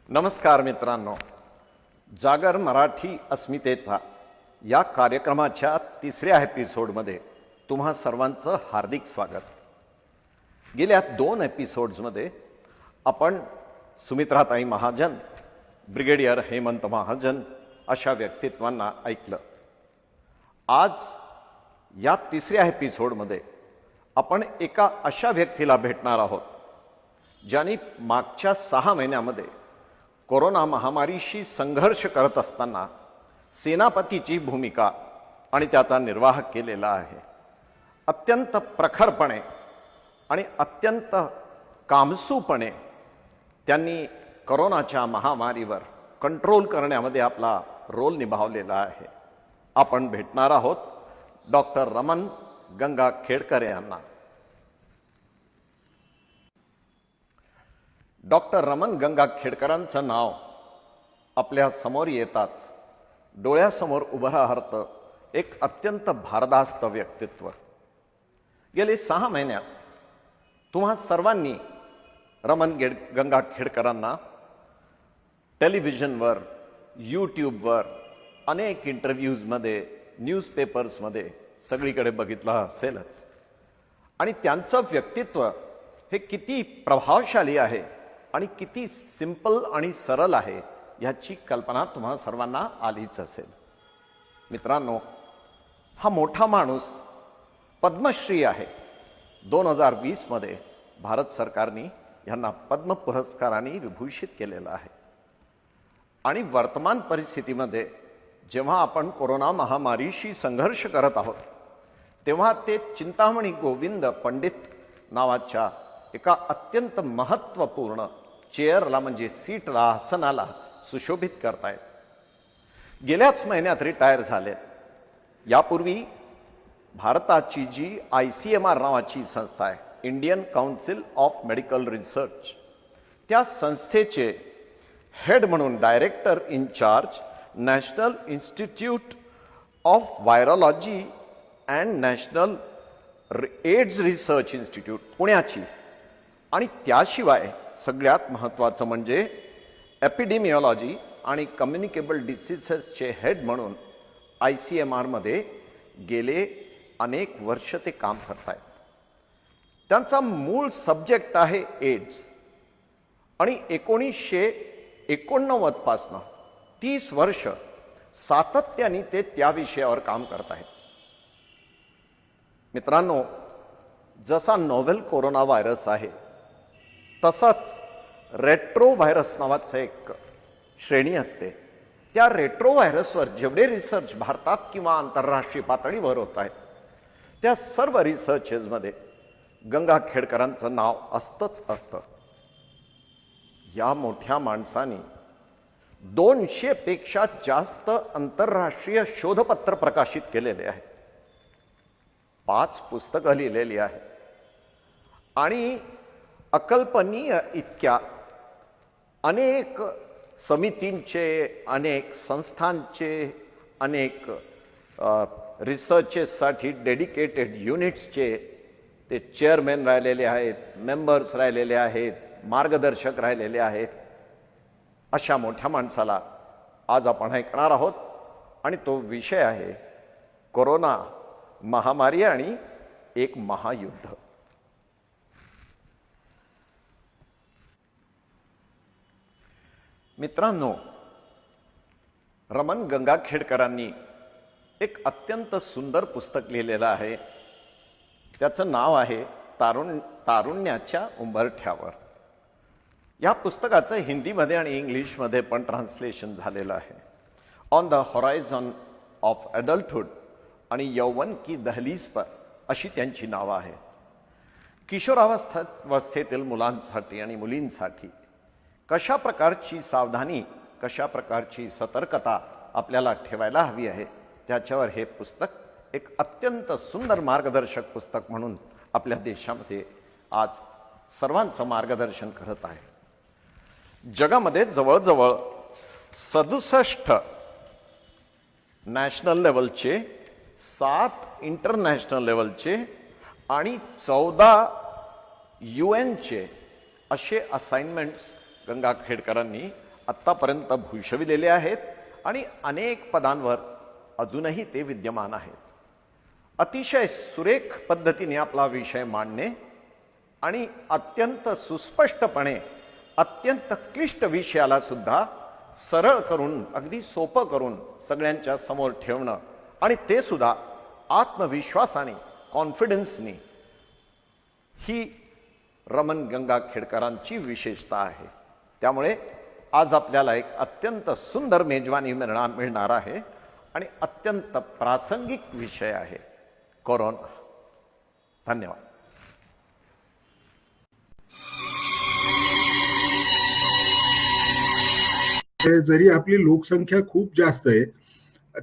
नमस्कार मित्रांनो, जागर मराठी अस्मितेचा या कार्यक्रमाच्या तिसऱ्या एपिसोडमध्ये तुम्हा सर्वांचं हार्दिक स्वागत. गेल्या 2 एपिसोड्समध्ये आपण सुमित्राताई महाजन, ब्रिगेडियर हेमंत महाजन अशा व्यक्तित्वांना ऐकलं. आज या तिसऱ्या एपिसोडमध्ये आपण एका अशा व्यक्तीला भेटणार आहोत ज्यांनी मागच्या 6 महिन्यामध्ये कोरोना महामारीशी संघर्ष करत असताना सेनापतीची भूमिका आणि त्याचा निर्वाह केलेला आहे. अत्यंत प्रखरपणे आणि अत्यंत कामसूपणे त्यांनी कोरोनाच्या महामारीवर कंट्रोल करण्यामध्ये आपला रोल निभावलेला आहे. आपण भेटणार आहोत डॉक्टर रमण गंगाखेडकर यांना. डॉक्टर रमण गंगाखेडकरांचं नाव आपल्या समोर येताच डोळ्यासमोर उभं राहतं एक अत्यंत भारदास्त व्यक्तित्व. गेले 6 महिन्यात तुम्हा सर्वांनी रमण गंगाखेडकरांना टेलिव्हिजनवर, यूट्यूबवर, अनेक इंटरव्ह्यूजमध्ये, न्यूजपेपर्समध्ये सगळीकडे बघितलं असेलच. आणि त्यांचं व्यक्तित्व हे किती प्रभावशाली आहे आणि किती सिंपल आणि सरळ आहे याची कल्पना तुम्हा सर्वांना आलीच असेल. मित्रांनो, हा मोठा माणूस पद्मश्री आहे. 2020 मध्ये भारत सरकारने यांना पद्म पुरस्काराने विभूषित केलेला आहे. आणि वर्तमान परिस्थितीमध्ये जेव्हा आपण कोरोना महामारीशी संघर्ष करत आहोत तेव्हा ते चिंतामणी गोविंद पंडित नावाच्या एका अत्यंत महत्त्वपूर्ण चेअरला म्हणजे सीटला, आसनाला सुशोभित करतायत. गेल्याच महिन्यात रिटायर झालेत. यापूर्वी भारताची जी ICMR नावाची संस्था आहे, Indian Council of Medical Research, त्या संस्थेचे हेड म्हणून director in charge National Institute of Virology and National AIDS Research Institute पुण्याची, आणि त्याशिवाय सगळ्यात महत्त्वाचं म्हणजे एपिडेमिओलॉजी आणि कम्युनिकेबल डिसीजेसचे हेड म्हणून ICMR मध्ये गेले अनेक वर्ष ते काम करतायत. त्यांचा मूळ सब्जेक्ट आहे एड्स. आणि 1989 पासनं 30 वर्ष सातत्याने ते त्या विषयावर काम करतायत. मित्रांनो, जसा नोव्हेल कोरोना व्हायरस आहे तसाच रेट्रो व्हायरस नावाचं एक श्रेणी असते. त्या रेट्रो व्हायरसवर जेवढे रिसर्च भारतात किंवा आंतरराष्ट्रीय पातळीवर होत आहेत त्या सर्व रिसर्चेसमध्ये गंगाखेडकरांचं नाव असतंच असतं. या मोठ्या माणसाने 200 पेक्षा जास्त आंतरराष्ट्रीय शोधपत्र प्रकाशित केलेले आहेत. 5 पुस्तकं लिहिलेली आहेत. आणि अकल्पनीय इतक्या अनेक समितींचे, अनेक संस्थांचे, अनेक रिसर्चेससाठी डेडिकेटेड युनिट्सचे ते चेअरमॅन राहिलेले आहेत, मेंबर्स राहिलेले आहेत, मार्गदर्शक राहिलेले आहेत. अशा मोठ्या माणसाला आज आपण ऐकणार आहोत. आणि तो विषय आहे कोरोना महामारी आणि एक महायुद्ध. मित्रांनो, रमण गंगाखेडकरांनी एक अत्यंत सुंदर पुस्तक लिहिलेलं आहे. त्याचं नाव आहे तारुण्याच्या उंबरठ्यावर. या पुस्तकाचं हिंदीमध्ये आणि इंग्लिशमध्ये पण ट्रान्सलेशन झालेलं आहे. ऑन द हॉरायझन ऑफ ॲडल्टहुड आणि यौवन की दहलीज पर अशी त्यांची नावं आहेत. किशोरावस्थेतील मुलांसाठी आणि मुलींसाठी कशा प्रकारची सावधानी, कशा प्रकारची सतर्कता आपल्याला ठेवायला हवी आहे त्याच्यावर हे पुस्तक एक अत्यंत सुंदर मार्गदर्शक पुस्तक म्हणून आपल्या देशामध्ये आज सर्वांचं मार्गदर्शन करत आहे. जगामध्ये जवळजवळ 67 नॅशनल लेवलचे, 7 इंटरनॅशनल लेवलचे आणि 14 UNचे असे असाइनमेंट्स गंगाखेडकरांनी आत्तापर्यंत भूषविलेले आहेत आणि अनेक पदांवर अजूनही ते विद्यमान आहेत. अतिशय सुरेख पद्धतीने आपला विषय मांडणे आणि अत्यंत सुस्पष्टपणे अत्यंत क्लिष्ट विषयाला सुद्धा सरळ करून, अगदी सोपं करून सगळ्यांच्या समोर ठेवणं, आणि ते सुद्धा आत्मविश्वासाने, कॉन्फिडन्सनी, ही रमण गंगाखेडकरांची विशेषता आहे. त्यामुळे आज आपल्याला एक अत्यंत सुंदर मेजवानी मिळणार आहे आणि अत्यंत प्रासंगिक विषय आहे कोरोना. धन्यवाद. जरी आपली लोकसंख्या खूप जास्त आहे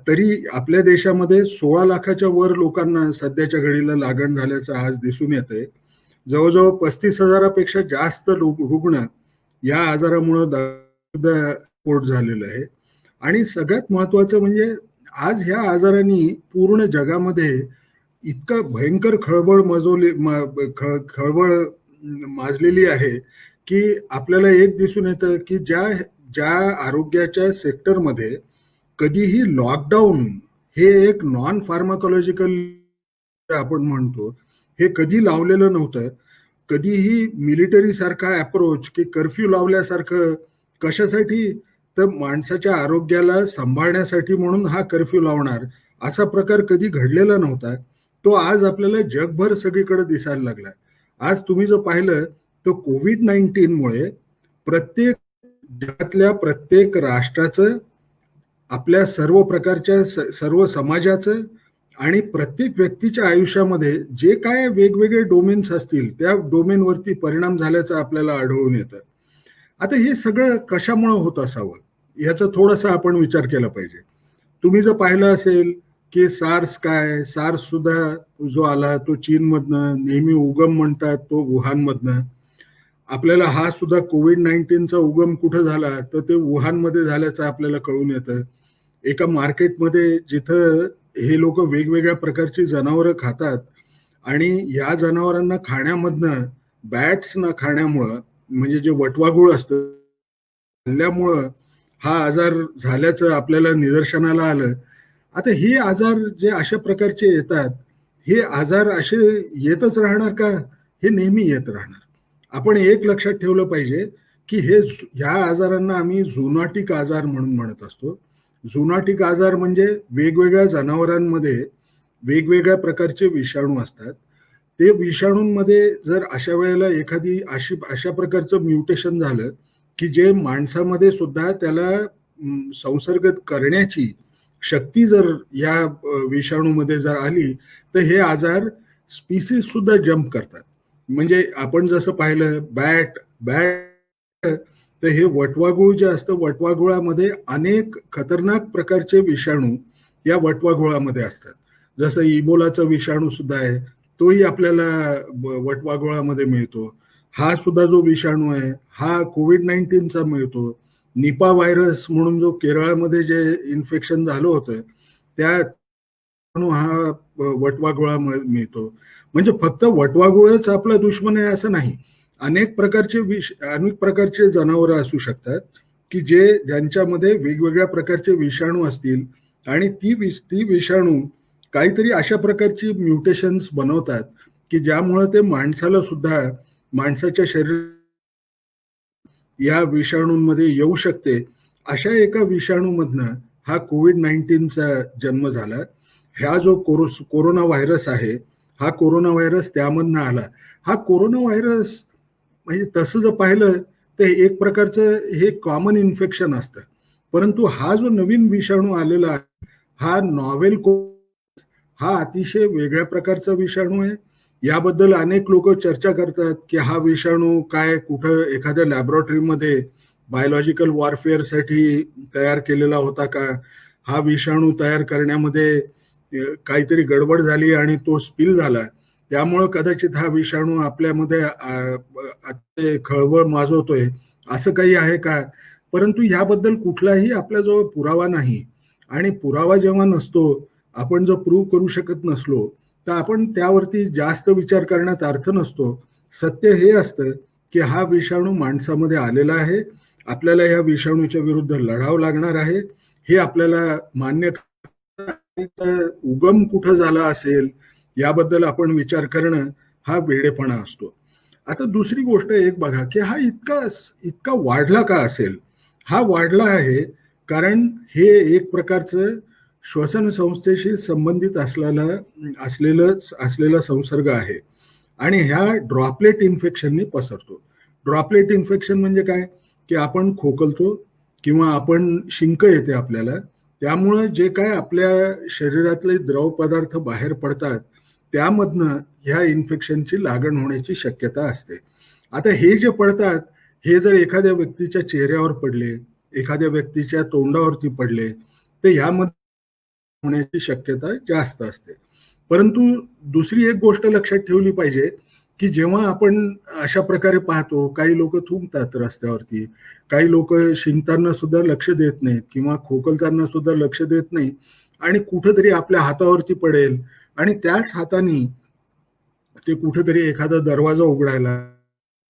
तरी आपल्या देशामध्ये 16 लाखाच्या वर लोकांना सध्याच्या घडीला लागण झाल्याचं आज दिसून येतंय. जवळजवळ 35,000पेक्षा जास्त रुग्ण या आजारामुळे पोट झालेलं आहे. आणि सगळ्यात महत्वाचं म्हणजे आज ह्या आजाराने पूर्ण जगामध्ये इतकं भयंकर खळबळ माजलेली आहे की आपल्याला एक दिसून येतं की ज्या आरोग्याच्या सेक्टरमध्ये कधीही लॉकडाऊन हे एक नॉन फार्माकोलॉजिकल आपण म्हणतो हे कधी लावलेलं नव्हतं. कधीही मिलिटरी सारखा अप्रोच की कर्फ्यू लावल्यासारखं कशासाठी, तर माणसाच्या आरोग्याला सांभाळण्यासाठी म्हणून हा कर्फ्यू लावणार असा प्रकार कधी घडलेला नव्हता. तो आज आपल्याला जगभर सगळीकडे दिसायला लागला. आज तुम्ही जर पाहिलं तर कोविड-19 मुळे प्रत्येक जगातल्या प्रत्येक राष्ट्राचं, आपल्या सर्व प्रकारच्या सर्व समाजाचं आणि प्रत्येक व्यक्तीच्या आयुष्यामध्ये जे काय वेगवेगळे डोमेन्स असतील त्या डोमेनवरती परिणाम झाल्याचं आपल्याला आढळून येतं. आता हे सगळं कशामुळे होत असावं याचा थोडासा आपण विचार केला पाहिजे. तुम्ही जर पाहिलं असेल की सार्स सुद्धा जो आला तो चीनमधनं, नेहमी उगम म्हणतात तो वुहानमधनं. आपल्याला हा सुद्धा कोविड-19चा उगम कुठं झाला तर ते वुहानमध्ये झाल्याचं आपल्याला कळून येतं. एका मार्केटमध्ये जिथं हे लोक वेगवेगळ्या प्रकारची जनावरं खातात आणि या जनावरांना खाण्यामधनं बॅट्सना खाण्यामुळं, म्हणजे जे वटवाघूळ असतं खाल्ल्यामुळं हा आजार झाल्याचं आपल्याला निदर्शनाला आलं. आता हे आजार जे अशा प्रकारचे येतात, हे आजार असे येतच राहणार का? हे नेहमी येत राहणार. आपण एक लक्षात ठेवलं पाहिजे की ह्या आजारांना आम्ही झुनॉटिक आजार म्हणून म्हणत असतो. झुनॉटिक आजार म्हणजे वेगवेगळ्या जनावरांमध्ये वेगवेगळ्या प्रकारचे विषाणू असतात. ते विषाणूंमध्ये जर अशा वेळेला एखादी अशा प्रकारचं म्युटेशन झालं की जे माणसामध्ये सुद्धा त्याला संसर्ग करण्याची शक्ती जर या विषाणूमध्ये जर आली तर हे आजार स्पीसीज सुद्धा जम्प करतात. म्हणजे आपण जसं पाहिलं बॅट तर हे वटवाघूळ जे असतं, वटवाघुळामध्ये अनेक खतरनाक प्रकारचे विषाणू या वटवाघुळामध्ये असतात. जसं इबोलाचा विषाणू सुद्धा आहे, तोही आपल्याला वटवाघुळामध्ये मिळतो. हा सुद्धा जो विषाणू आहे हा कोविड-19चा मिळतो. निपा व्हायरस म्हणून जो केरळमध्ये जे इन्फेक्शन झालं होतं त्या हा वटवाघुळामध्ये मिळतो. म्हणजे फक्त वटवाघुळच आपला दुश्मन आहे असं नाही. अनेक प्रकारचे जनावरं असू शकतात की ज्यांच्यामध्ये वेगवेगळ्या प्रकारचे विषाणू असतील आणि ती विषाणू काहीतरी अशा प्रकारची म्युटेशन्स बनवतात की ज्यामुळे ते माणसाला सुद्धा, माणसाच्या शरीर या विषाणूंमध्ये येऊ शकते. अशा एका विषाणूमधनं हा कोविड-19चा जन्म झाला. हा जो कोरोना व्हायरस आहे, हा कोरोना व्हायरस त्यामधनं आला. हा कोरोना व्हायरस म्हणजे तसं जर पाहिलं तर एक प्रकारचं हे कॉमन इन्फेक्शन असतं. परंतु हा जो नवीन विषाणू आलेला आहे हा नॉवेल हा अतिशय वेगळ्या प्रकारचा विषाणू आहे. याबद्दल अनेक लोक चर्चा करतात की हा विषाणू काय कुठं एखाद्या लॅबोरेटरीमध्ये बायोलॉजिकल वॉरफेअरसाठी तयार केलेला होता का? हा विषाणू तयार करण्यामध्ये काहीतरी गडबड झाली आणि तो स्पिल झाला, त्यामुळं कदाचित हा विषाणू आपल्यामध्ये खळबळ माजवतोय असं काही आहे का? परंतु याबद्दल कुठलाही आपल्याजवळ पुरावा नाही. आणि पुरावा जेव्हा नसतो, आपण जर प्रूव्ह करू शकत नसलो तर आपण त्यावरती जास्त विचार करण्यात अर्थ नसतो. सत्य हे असतं की हा विषाणू माणसामध्ये आलेला आहे आपल्याला या विषाणूच्या विरुद्ध लढावं लागणार आहे. हे आपल्याला मान्य उगम कुठं झाला असेल याबद्दल आपण विचार करणं हा वेडेपणा असतो. आता दुसरी गोष्ट एक बघा की हा इतका इतका वाढला का असेल. हा वाढला आहे कारण हे एक प्रकारचं श्वसन संस्थेशी संबंधित असलेला संसर्ग आहे आणि ह्या ड्रॉपलेट इन्फेक्शननी पसरतो. ड्रॉपलेट इन्फेक्शन म्हणजे काय की आपण खोकलतो किंवा आपण शिंक येते आपल्याला, त्यामुळं जे काय आपल्या शरीरातले द्रव पदार्थ बाहेर पडतात त्यामधनं ह्या इन्फेक्शनची लागण होण्याची शक्यता असते. आता हे जे पडतात हे जर एखाद्या व्यक्तीच्या चेहऱ्यावर पडले, एखाद्या व्यक्तीच्या तोंडावरती पडले तर ह्यामध्ये होण्याची शक्यता जास्त असते. परंतु दुसरी एक गोष्ट लक्षात ठेवली पाहिजे की जेव्हा आपण अशा प्रकारे पाहतो, काही लोक थुंकतात रस्त्यावरती, काही लोक शिंकताना सुद्धा लक्ष देत नाहीत किंवा खोकलताना सुद्धा लक्ष देत नाही आणि कुठंतरी आपल्या हातावरती पडेल आणि त्याच हाताने ते कुठेतरी एखादा दरवाजा उघडायला,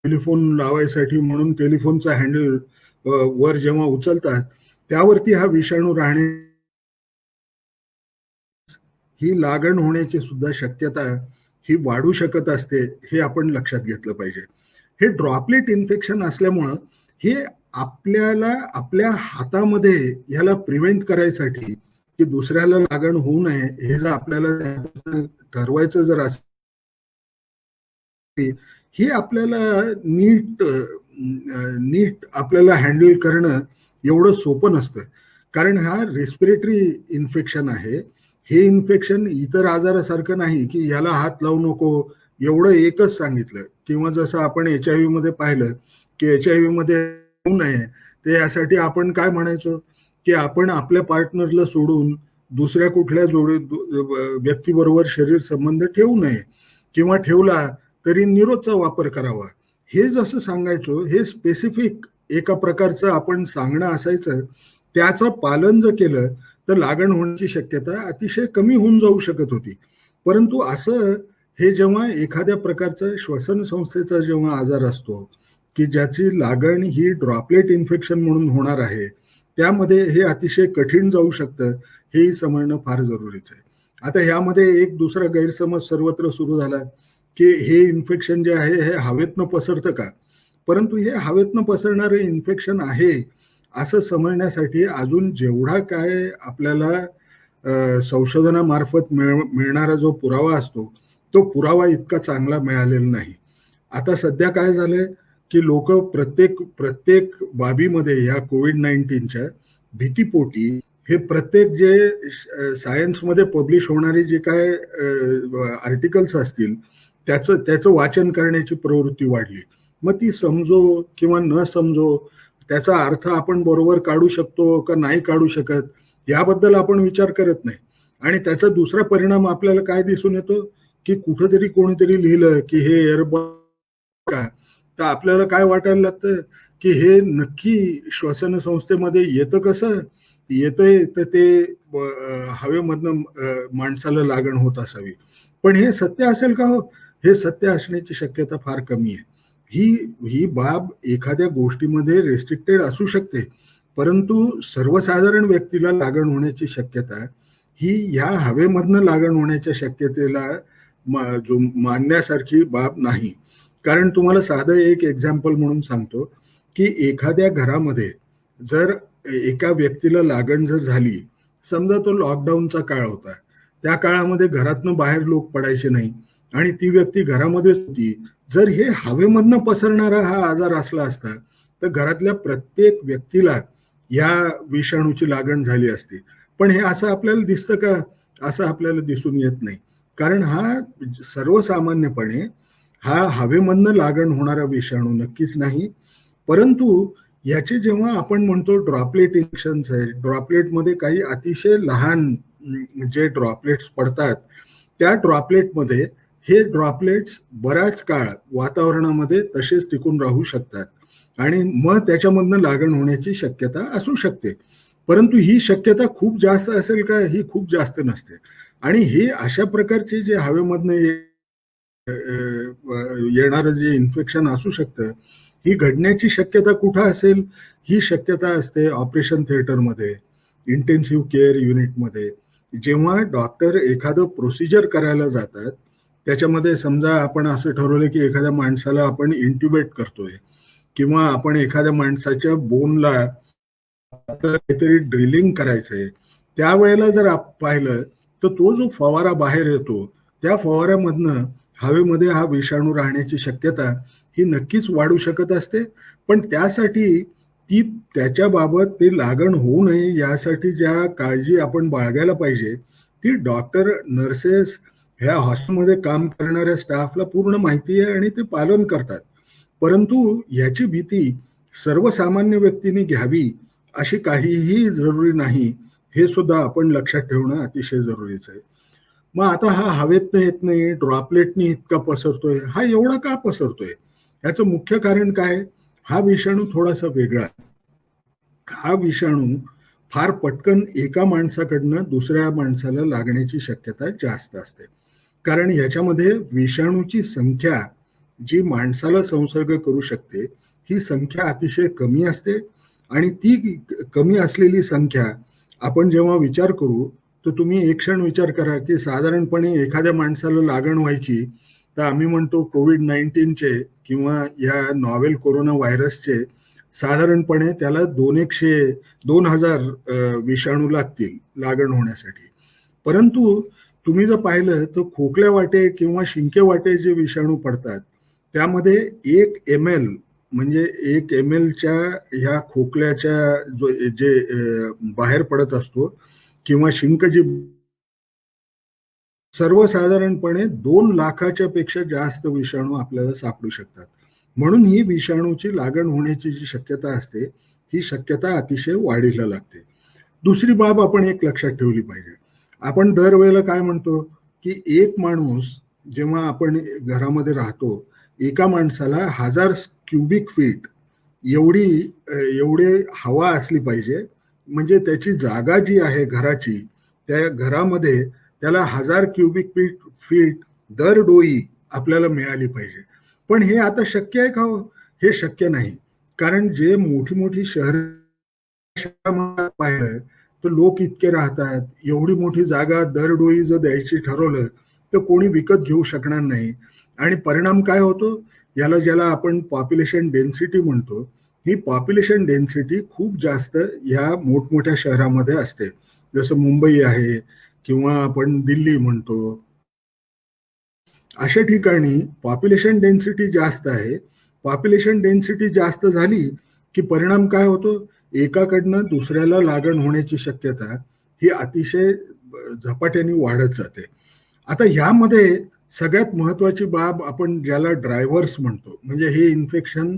टेलिफोन लावायसाठी म्हणून टेलिफोनचा हँडल वर जेव्हा उचलतात त्यावरती हा विषाणू राहणे, ही लागण होण्याची सुद्धा शक्यता ही वाढू शकत असते. हे आपण लक्षात घेतलं पाहिजे. हे ड्रॉपलेट इन्फेक्शन असल्यामुळं हे आपल्याला आपल्या हातामध्ये ह्याला प्रिव्हेंट करायसाठी की दुसऱ्याला लागण होऊ नये हे जर आपल्याला ठरवायचं जर असेल, हे आपल्याला नीट आपल्याला हँडल करणं एवढं सोपं नसतं. कारण हा रेस्पिरेटरी इन्फेक्शन आहे. हे इन्फेक्शन इतर आजारासारखं नाही की याला हात लावू नको एवढं एकच सांगितलं, किंवा जसं आपण HIV मध्ये पाहिलं की HIV मध्ये होऊ नये तर यासाठी आपण काय म्हणायचो की आपण आपल्या पार्टनरला सोडून दुसऱ्या कुठल्या व्यक्तीबरोबर शरीर संबंध ठेवू नये किंवा ठेवला तरी निरोधचा वापर करावा. हे जसं सांगायचो हे स्पेसिफिक एका प्रकारचं आपण सांगणं असायचं. त्याचं पालन जर केलं तर लागण होण्याची शक्यता अतिशय कमी होऊन जाऊ शकत होती. परंतु असं हे जेव्हा एखाद्या प्रकारचा श्वसन संस्थेचा जेव्हा आजार असतो की ज्याची लागण ही ड्रॉपलेट इन्फेक्शन म्हणून होणार आहे, त्यामध्ये हे अतिशय कठीण जाऊ शकतं. हेही समजणं फार जरुरीचं आहे. आता ह्यामध्ये एक दुसरा गैरसमज सर्वत्र सुरू झाला की हे इन्फेक्शन जे आहे हे हवेतनं पसरतं का. परंतु हे हवेतनं पसरणारं इन्फेक्शन आहे असं समजण्यासाठी अजून जेवढा काय आपल्याला संशोधनामार्फत मिळणारा जो पुरावा असतो तो पुरावा इतका चांगला मिळालेला नाही. आता सध्या काय झालंय की लोक प्रत्येक बाबीमध्ये या कोविड-19च्या भीतीपोटी हे प्रत्येक जे सायन्समध्ये पब्लिश होणारे जे काय आर्टिकल्स असतील त्याचं वाचन करण्याची प्रवृत्ती वाढली. मग ती समजो किंवा न समजो त्याचा अर्थ आपण बरोबर काढू शकतो का नाही काढू शकत याबद्दल आपण विचार करत नाही. आणि त्याचा दुसरा परिणाम आपल्याला काय दिसून येतो की कुठंतरी कोणीतरी लिहिलं की हे एअरबॉल का, तर आपल्याला काय वाटायला लागतं की हे नक्की श्वसन संस्थेमध्ये येतं. कसं येतंय तर ते हवेमधनं माणसाला लागण होत असावी. पण हे सत्य असेल का हो? हे सत्य असण्याची शक्यता फार कमी आहे. ही बाब एखाद्या गोष्टीमध्ये रेस्ट्रिक्टेड असू शकते, परंतु सर्वसाधारण व्यक्तीला लागण होण्याची शक्यता ही ह्या हवेमधनं लागण होण्याच्या शक्यतेला जो मानण्यासारखी बाब नाही. कारण तुम्हाला साधं एक एक्झाम्पल म्हणून सांगतो की एखाद्या घरामध्ये जर एका व्यक्तीला लागण जर झाली, समजा तो लॉकडाऊनचा काळ होता, त्या काळामध्ये घरातनं बाहेर लोक पडायचे नाही आणि ती व्यक्ती घरामध्येच होती, जर हे हवेमधनं पसरणारा हा आजार असला असता तर घरातल्या प्रत्येक व्यक्तीला या विषाणूची लागण झाली असती. पण हे असं आपल्याला दिसतं का? असं आपल्याला दिसून येत नाही. कारण हा सर्वसामान्यपणे हा हवेमधनं लागण होणारा विषाणू नक्कीच नाही. परंतु याचे जेव्हा आपण म्हणतो ड्रॉपलेट इन्फेक्शन्स आहे, ड्रॉपलेटमध्ये काही अतिशय लहान जे ड्रॉपलेट्स पडतात त्या ड्रॉपलेटमध्ये हे ड्रॉपलेट्स बराच काळ वातावरणामध्ये तसेच टिकून राहू शकतात आणि मग त्याच्यामधनं लागण होण्याची शक्यता असू शकते. परंतु ही शक्यता खूप जास्त असेल का? ही खूप जास्त नसते. आणि हे अशा प्रकारचे जे हवेमधनं येणारं जे इन्फेक्शन असू शकतं ही घडण्याची शक्यता कुठं असेल? ही शक्यता असते ऑपरेशन थिएटरमध्ये, इंटेन्सिव्ह केअर युनिटमध्ये. जेव्हा डॉक्टर एखादं प्रोसिजर करायला जातात, त्याच्यामध्ये समजा आपण असं ठरवलं की एखाद्या माणसाला आपण इंट्युबेट करतोय किंवा आपण एखाद्या माणसाच्या बोनला आपल्याला काहीतरी ड्रिलिंग करायचंय. त्यावेळेला जर पाहिलं तर तो जो फवारा बाहेर येतो, त्या फवाऱ्यामधनं हवेमध्ये हा विषाणू राहण्याची शक्यता ही नक्कीच वाढू शकत असते. पण त्यासाठी ती त्याच्याबाबत ते लागण होऊ नये यासाठी ज्या काळजी आपण बाळगायला पाहिजे, ती डॉक्टर, नर्सेस ह्या हॉस्पिटलमध्ये काम करणाऱ्या स्टाफला पूर्ण माहिती आहे आणि ते पालन करतात. परंतु याची भीती सर्वसामान्य व्यक्तीने घ्यावी अशी काहीही जरुरी नाही, हे सुद्धा आपण लक्षात ठेवणं अतिशय जरुरीचं आहे. मग आता हा हवेतनं येत नाही, ड्रॉपलेटनी इतका पसरतोय, हा एवढा का पसरतोय? याचं मुख्य कारण काय? हा विषाणू थोडासा वेगळा आहे. हा विषाणू फार पटकन एका माणसाकडनं दुसऱ्या माणसाला लागण्याची शक्यता जास्त असते. कारण ह्याच्यामध्ये विषाणूची संख्या जी माणसाला संसर्ग करू शकते, ही संख्या अतिशय कमी असते आणि ती कमी असलेली संख्या आपण जेव्हा विचार करू, तर तुम्ही एक क्षण विचार करा की साधारणपणे एखाद्या माणसाला लागण व्हायची, तर आम्ही म्हणतो कोविड-19चे किंवा या नॉवेल कोरोना व्हायरसचे साधारणपणे त्याला 2,000 विषाणू लागतील लागण होण्यासाठी. परंतु तुम्ही जर पाहिलं तर खोकल्या वाटे किंवा शिंके वाटे जे विषाणू पडतात, त्यामध्ये 1 ml म्हणजे 1 mlच्या ह्या खोकल्याच्या जे बाहेर पडत असतो किंवा शिंक जी सर्वसाधारणपणे 2 लाखाच्या पेक्षा जास्त विषाणू आपल्याला सापडू शकतात. म्हणून ही विषाणूची लागण होण्याची जी शक्यता असते, ही शक्यता अतिशय वाढीला लागते. दुसरी बाब आपण एक लक्षात ठेवली पाहिजे. आपण दरवेळेला काय म्हणतो, की एक माणूस जेव्हा आपण घरामध्ये राहतो, एका माणसाला 1000 क्युबिक फीट एवढे हवा असली पाहिजे. म्हणजे त्याची जागा जी आहे घराची, त्या घरामध्ये त्याला 1000 क्युबिक फीट दर डोई आपल्याला मिळाली पाहिजे. पण हे आता शक्य आहे का हो? हे शक्य नाही. कारण जे मोठी शहरामध्ये पाहिलं तर लोक इतके राहतात, एवढी मोठी जागा दरडोई जर द्यायची ठरवलं तर कोणी विकत घेऊ शकणार नाही. आणि परिणाम काय होतो? ज्याला आपण पॉप्युलेशन डेन्सिटी म्हणतो, ही पॉप्युलेशन डेन्सिटी खूप जास्त ह्या मोठमोठ्या शहरामध्ये असते. जसं मुंबई आहे किंवा आपण दिल्ली म्हणतो. अशा ठिकाणी पॉप्युलेशन डेन्सिटी जास्त आहे. पॉप्युलेशन डेन्सिटी जास्त झाली की परिणाम काय होतो? एकाकडनं दुसऱ्याला लागण होण्याची शक्यता ही अतिशय झपाट्याने वाढत जाते. आता ह्यामध्ये सगळ्यात महत्वाची बाब आपण ज्याला ड्रायव्हर्स म्हणतो, म्हणजे हे इन्फेक्शन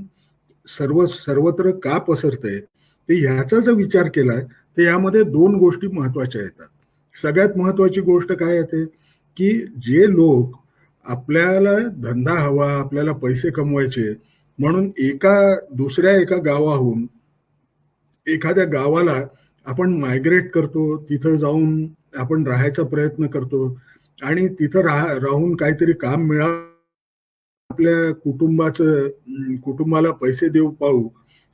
सर्वत्र का पसरतंय, ते ह्याचा जर विचार केला तर यामध्ये 2 गोष्टी महत्वाच्या येतात. सगळ्यात महत्वाची गोष्ट काय येते, की जे लोक आपल्याला धंदा हवा, आपल्याला पैसे कमवायचे म्हणून दुसऱ्या एका गावाहून एखाद्या गावाला आपण मायग्रेट करतो, तिथं जाऊन आपण राहायचा प्रयत्न करतो आणि तिथं राहून काहीतरी काम मिळावं, आपल्या कुटुंबाला पैसे देऊ पाहू,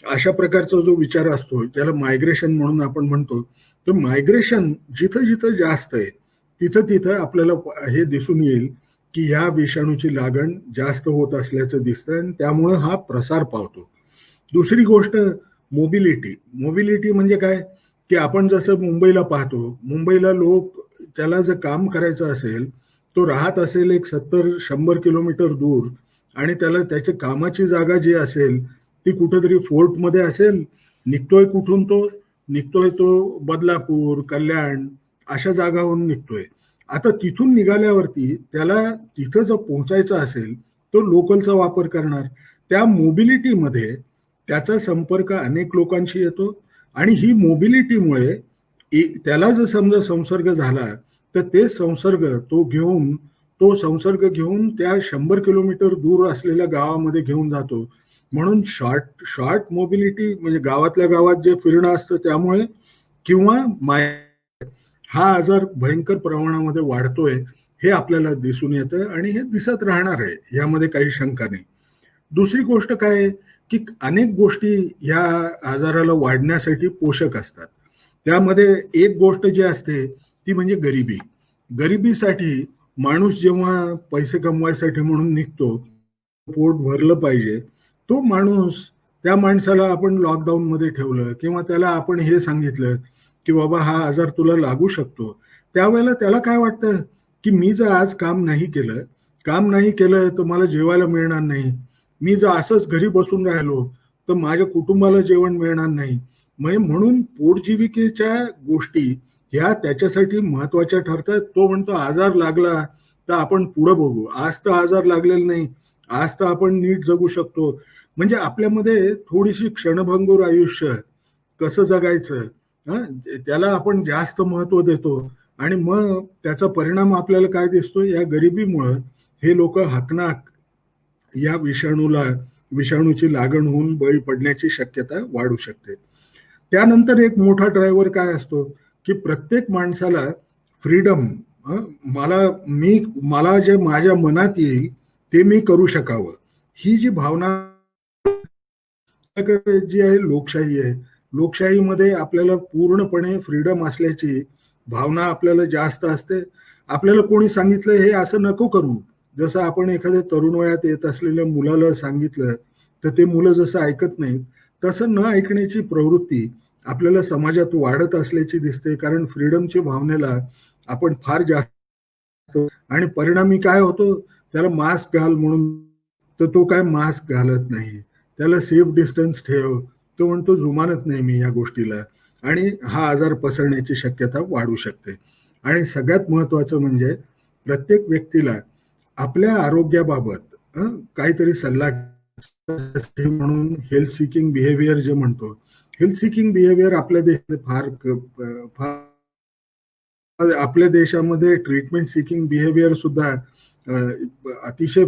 अशा प्रकारचा जो विचार असतो त्याला मायग्रेशन म्हणून आपण म्हणतो. तर मायग्रेशन जिथं जिथं जास्त आहे तिथं आपल्याला हे दिसून येईल की ह्या विषाणूची लागण जास्त होत असल्याचं दिसतं आणि त्यामुळं हा प्रसार पावतो. दुसरी गोष्ट मोबिलिटी म्हणजे काय, की आपण जसं मुंबईला पाहतो, मुंबईला लोक त्याला जर काम करायचं असेल, तो राहत असेल एक 70-100 किलोमीटर दूर आणि त्याला त्याची कामाची जागा जी असेल ती कुठेतरी फोर्टमध्ये असेल. निघतोय तो बदलापूर, कल्याण अशा जागाहून निघतोय. आता तिथून निघाल्यावरती त्याला तिथं जर पोहोचायचं असेल तो लोकलचा वापर करणार. त्या मोबिलिटीमध्ये त्याचा संपर्क अनेक लोकांशी येतो आणि ही मोबिलिटीमुळे त्याला जर समजा संसर्ग झाला तर तो संसर्ग घेऊन त्या 100 किलोमीटर दूर असलेल्या गावामध्ये घेऊन जातो. म्हणून शॉर्ट मोबिलिटी म्हणजे गावातल्या गावात जे फिरणं असतं त्यामुळे किंवा हा आजार भयंकर प्रमाणामध्ये वाढतोय हे आपल्याला दिसून येतं आणि हे दिसत राहणार आहे, यामध्ये काही शंका नाही. दुसरी गोष्ट काय आहे, की अनेक गोष्टी ह्या आजाराला वाढण्यासाठी पोषक असतात. त्यामध्ये एक गोष्ट जी असते ती म्हणजे गरिबी. गरिबीसाठी माणूस जेव्हा पैसे कमवायसाठी म्हणून निघतो, पोट भरलं पाहिजे, तो माणूस, त्या माणसाला आपण लॉकडाऊनमध्ये ठेवलं किंवा त्याला आपण हे सांगितलं की बाबा हा आजार तुला लागू शकतो, त्यावेळेला त्याला काय वाटतं की मी जर आज काम नाही केलं तर मला जेवायला मिळणार नाही. मी जर असंच घरी बसून राहिलो तर माझ्या कुटुंबाला जेवण मिळणार नाही. म्हणून पोटजीविकेच्या गोष्टी ह्या त्याच्यासाठी महत्वाच्या ठरतात. तो म्हणतो आजार लागला तर आपण पुढे बघू, आज तर आजार लागलेला नाही, आज तर आपण नीट जगू शकतो. म्हणजे आपल्यामध्ये थोडीशी क्षणभंगूर आयुष्य कसं जगायचं, त्याला आपण जास्त महत्व देतो आणि मग त्याचा परिणाम आपल्याला काय दिसतो, या गरिबीमुळं हे लोक हकनाक या विषाणूची लागण होऊन बळी पडण्याची शक्यता वाढू शकते. त्यानंतर एक मोठा ड्रायव्हर काय असतो की प्रत्येक माणसाला फ्रीडम, मला जे माझ्या मनात येईल ते मी करू शकावं, ही जी भावना जी आहे लोकशाहीमध्ये आपल्याला पूर्णपणे फ्रीडम असल्याची भावना आपल्याला जास्त असते. आपल्याला कोणी सांगितलं हे असं नको करू, जसं आपण एखाद्या तरुण वयात येत असलेल्या मुलाला सांगितलं तर ते मुलं जसं ऐकत नाहीत, तसं न ऐकण्याची प्रवृत्ती आपल्याला समाजात वाढत असल्याची दिसते. कारण फ्रीडमच्या भावनेला आपण फार जास्त, आणि परिणामी काय होतो, त्याला मास्क घाल म्हणून तर तो काय मास्क घालत नाही, त्याला सेफ डिस्टन्स ठेव, तो म्हणतो जुमानत नाही मी या गोष्टीला, आणि हा आजार पसरण्याची शक्यता वाढू शकते. आणि सगळ्यात महत्वाचं म्हणजे प्रत्येक व्यक्तीला आपल्या आरोग्याबाबत काहीतरी सल्ला म्हणून हेल्थ सिकिंग बिहेवियर जे म्हणतो, हेल्थ सिकिंग बिहेवियर आपल्या देशात आपल्या देशामध्ये ट्रीटमेंट सिकिंग बिहेवियर सुद्धा अतिशय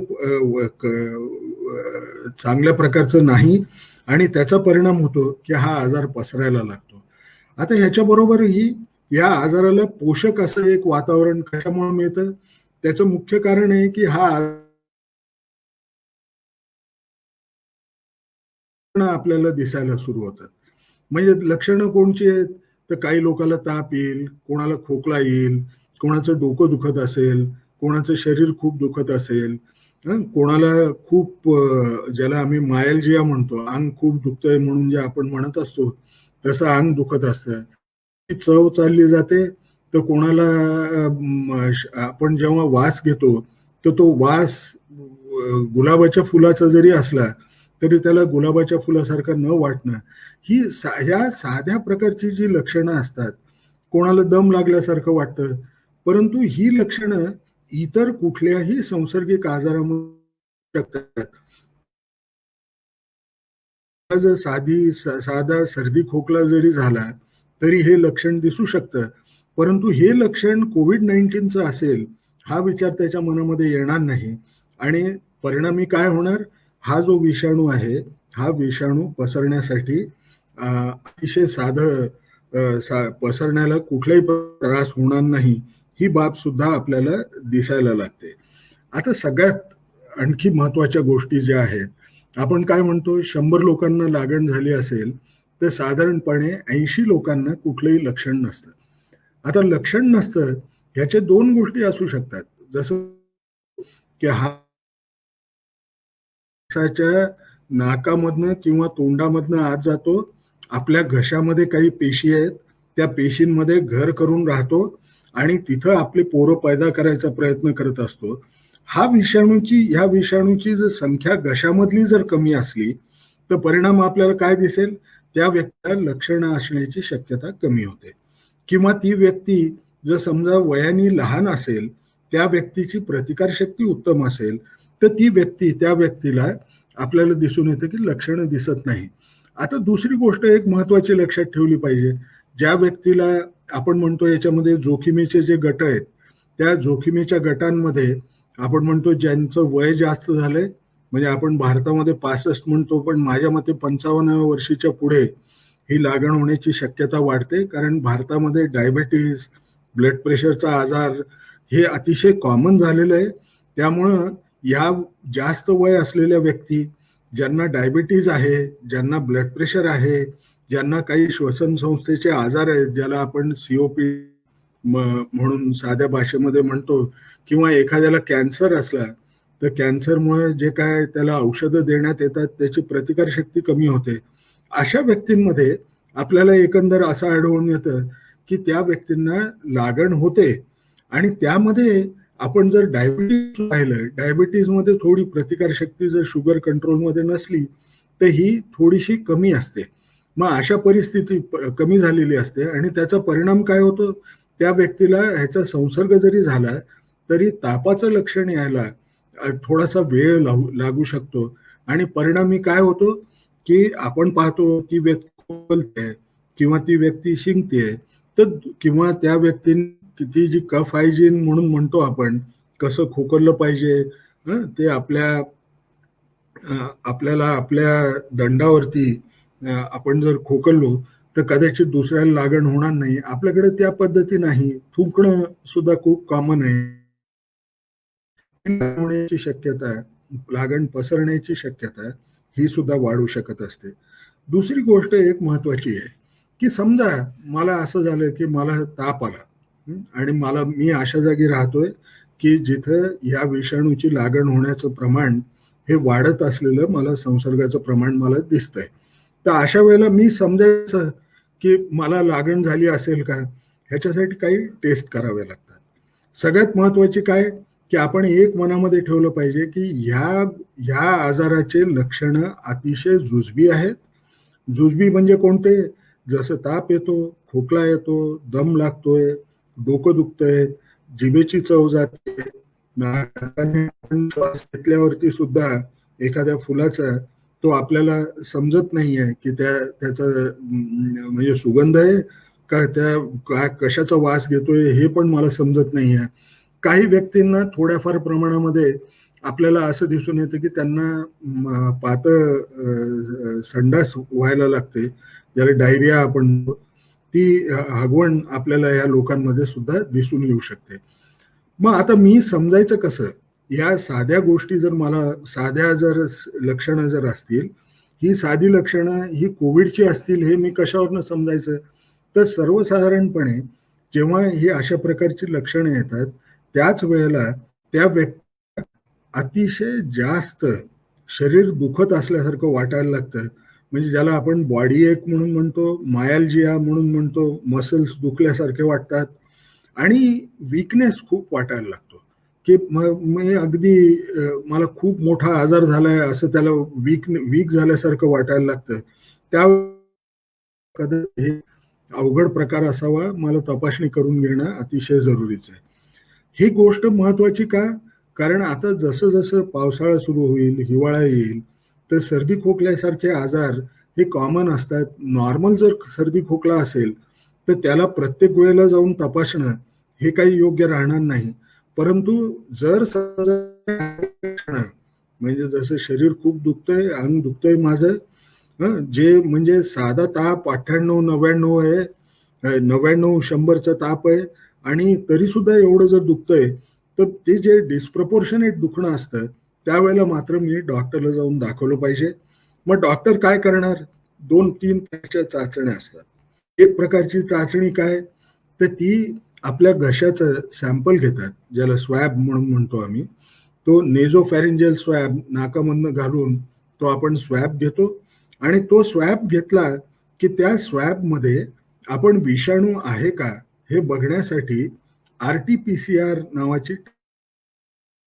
चांगल्या प्रकारचं नाही, आणि त्याचा परिणाम होतो की हा आजार पसरायला लागतो. आता ह्याच्याबरोबरही या आजाराला पोषक असं एक वातावरण कशामुळे मिळतं, त्याचं मुख्य कारण आहे की हा आपल्याला दिसायला सुरू होतात. म्हणजे लक्षणं कोणची आहेत, तर काही लोकांना ताप येईल, कोणाला खोकला येईल, कोणाचं डोकं दुखत असेल, कोणाचं शरीर खूप दुखत असेल, कोणाला खूप ज्याला आम्ही मायल्जिया म्हणतो, अंग खूप दुखतंय म्हणून जे आपण म्हणत असतो तसं अंग दुखत असतं. चव चालली जाते, तर कोणाला आपण जेव्हा वास घेतो तर तो वास गुलाबाच्या फुलाचा जरी असला तरी त्याला गुलाबाच्या फुलासारखं न वाटणं, ह्या साध्या प्रकारची जी लक्षणं असतात. कोणाला दम लागल्यासारखं वाटतं, परंतु ही लक्षणं इतर कुठल्याही संसर्गिक आजारामध्ये शकतात. जर साधा सर्दी खोकला जरी झाला तरी हे लक्षण दिसू शकतं, परंतु हे लक्षण कोविड-19चं असेल हा विचार त्याच्या मनामध्ये येणार नाही. आणि परिणामी काय होणार, हा जो विषाणू आहे, हा विषाणू पसरण्यासाठी अतिशय साधं पसरण्याला कुठलाही त्रास होणार नाही, ही बाब सुद्धा आपल्याला दिसायला लागते. आता सगळ्यात आणखी महत्वाच्या गोष्टी ज्या आहेत, आपण काय म्हणतो, 100 लोकांना लागण झाली असेल तर साधारणपणे 80 लोकांना कुठलंही लक्षण नसतं. आता लक्षण नसतं ह्याच्या 2 गोष्टी असू शकतात, जसं की हा नाकामधनं किंवा तोंडामधनं आत जातो, आपल्या घशामध्ये काही पेशी आहेत, त्या पेशींमध्ये घर करून राहतो आणि तिथं आपले पोरं पैदा करायचा प्रयत्न करत असतो. ह्या विषाणूची जर संख्या घशामधली जर कमी असली तर परिणाम आपल्याला काय दिसेल, त्या व्यक्तीला लक्षणं असण्याची शक्यता कमी होते. किंवा ती व्यक्ती जर समजा वयाने लहान असेल, त्या व्यक्तीची प्रतिकारशक्ती उत्तम असेल, तर त्या व्यक्तीला आपल्याला दिसून येतं की लक्षणं दिसत नाही. आता दुसरी गोष्ट एक महत्वाची लक्षात ठेवली पाहिजे, ज्या व्यक्तीला आपण म्हणतो याच्यामध्ये जोखमीचे जे गट आहेत, त्या जोखमीच्या गटांमध्ये आपण म्हणतो ज्यांचं वय जास्त झालंय, म्हणजे आपण भारतामध्ये 65 म्हणतो, पण माझ्या मते 55 वर्षीच्या पुढे ही लागण होण्याची शक्यता वाढते. कारण भारतामध्ये डायबेटीज, ब्लड प्रेशरचा आजार हे अतिशय कॉमन झालेलं आहे. त्यामुळं या जास्त वय असलेल्या व्यक्ती, ज्यांना डायबिटीज आहे, ज्यांना ब्लड प्रेशर आहे, ज्यांना काही श्वसन संस्थेचे आजार आहेत, ज्याला आपण सीओपी म्हणून साध्या भाषेमध्ये म्हणतो, किंवा एखाद्याला कॅन्सर असला तर कॅन्सरमुळे जे काय त्याला औषधं देण्यात येतात त्याची प्रतिकारशक्ती कमी होते. अशा व्यक्तींमध्ये आपल्याला एकंदर असं आढळून येतं की त्या व्यक्तींना लागण होते. आणि त्यामध्ये आपण जर डायबिटीज पाहिलं, डायबिटीजमध्ये थोडी प्रतिकारशक्ती जर शुगर कंट्रोलमध्ये नसली तर ही थोडीशी कमी असते. मग अशा परिस्थिती कमी झालेली असते आणि त्याचा परिणाम काय होतो, त्या व्यक्तीला ह्याचा संसर्ग जरी झाला तरी तापाचं लक्षण यायला थोडासा वेळ लागू शकतो. आणि परिणामी काय होतो की आपण पाहतो ती व्यक्ती खोकलते किंवा ती व्यक्ती शिंकते, तर किंवा त्या व्यक्तीने ती जी कफ हायजीन म्हणून म्हणतो आपण, कसं खोकललं पाहिजे, ते आपल्याला आपल्या दंडावरती आपण जर खोकललो तर कदाचित दुसऱ्याला लागण होणार नाही. आपल्याकडे त्या पद्धती नाही. थुंकणं सुद्धा खूप कॉमन आहे. होण्याची शक्यता, लागण पसरण्याची शक्यता ही सुद्धा वाढू शकत असते. दुसरी गोष्ट एक महत्वाची आहे की समजा मला असं झालं की मला ताप आला आणि मी अशा जागी राहतोय की जिथं या विषाणूची लागण होण्याचं प्रमाण हे वाढत असलेलं मला संसर्गाचं प्रमाण मला दिसतंय. तर अशा वेळेला मी समजायचं की मला लागण झाली असेल का, ह्याच्यासाठी काही टेस्ट करावे लागतात. सगळ्यात महत्वाची काय की आपण एक मनामध्ये ठेवलं पाहिजे की ह्या आजाराचे लक्षणं अतिशय जुजबी आहेत. जुजबी म्हणजे कोणते? जसं ताप येतो, खोकला येतो, दम लागतोय, डोकं दुखतंय, जिभेची चव जाते, नाकाने श्वास घेतल्यावरती सुद्धा एखाद्या फुलाचा तो आपल्याला समजत नाहीये की त्याचा म्हणजे सुगंध आहे का कशाचा वास घेतोय हे पण मला समजत नाहीये. काही व्यक्तींना थोड्याफार प्रमाणामध्ये आपल्याला असं दिसून येतं की त्यांना पातळ संडास व्हायला लागते, ज्याला डायरिया आपण म्हणतो. ती हगवण आपल्याला या लोकांमध्ये सुद्धा दिसून येऊ शकते. मग आता मी समजायचं कसं, या साध्या गोष्टी जर मला साध्या जर लक्षणं जर असतील, ही साधी लक्षणं ही कोविडची असतील हे मी कशावरनं समजायचं? तर सर्वसाधारणपणे जेव्हा ही अशा प्रकारची लक्षणं येतात त्याच वेळेला त्या व्यक्ती अतिशय जास्त शरीर दुखत असल्यासारखं वाटायला लागतं. म्हणजे ज्याला आपण बॉडी एक म्हणून म्हणतो, मायाल्जिया म्हणून म्हणतो, मसल्स दुखल्यासारखे वाटतात आणि वीकनेस खूप वाटायला लागतो की मी अगदी मला खूप मोठा आजार झालाय असं त्याला वीक झाल्यासारखं वाटायला लागतं. त्या कदाचित हे अवघड प्रकार असावा, मला तपासणी करून घेणं अतिशय जरुरीचं आहे. ही गोष्ट महत्वाची का? कारण आता जसं जसं पावसाळा सुरू होईल, हिवाळा येईल, तर सर्दी खोकल्यासारखे आजार हे कॉमन असतात. नॉर्मल जर सर्दी खोकला असेल तर त्याला प्रत्येक वेळेला जाऊन तपासणं हे काही योग्य राहणार नाही. परंतु जर समजा म्हणजे जसं शरीर खूप दुखतंय, अंग दुखतंय माझं, जे म्हणजे साधा ताप 98-99 आहे, 99-100चा ताप आहे आणि तरी सुद्धा एवढं जर दुखतंय, तर ते जे डिस्प्रपोर्शनेट दुखणं असतं त्यावेळेला मात्र मी डॉक्टरला जाऊन दाखवलं पाहिजे. मग डॉक्टर काय करणार? 2-3 प्रकारच्या चाचण्या असतात. एक प्रकारची चाचणी काय, तर ती आपल्या घशाचं सॅम्पल घेतात, ज्याला स्वॅब म्हणून म्हणतो आम्ही. तो नेझोफॅरिंजियल स्वॅब नाकामधनं घालून तो आपण स्वॅब घेतो आणि तो स्वॅब घेतला की त्या स्वॅबमध्ये आपण विषाणू आहे का हे बघण्यासाठी RT-PCR नावाची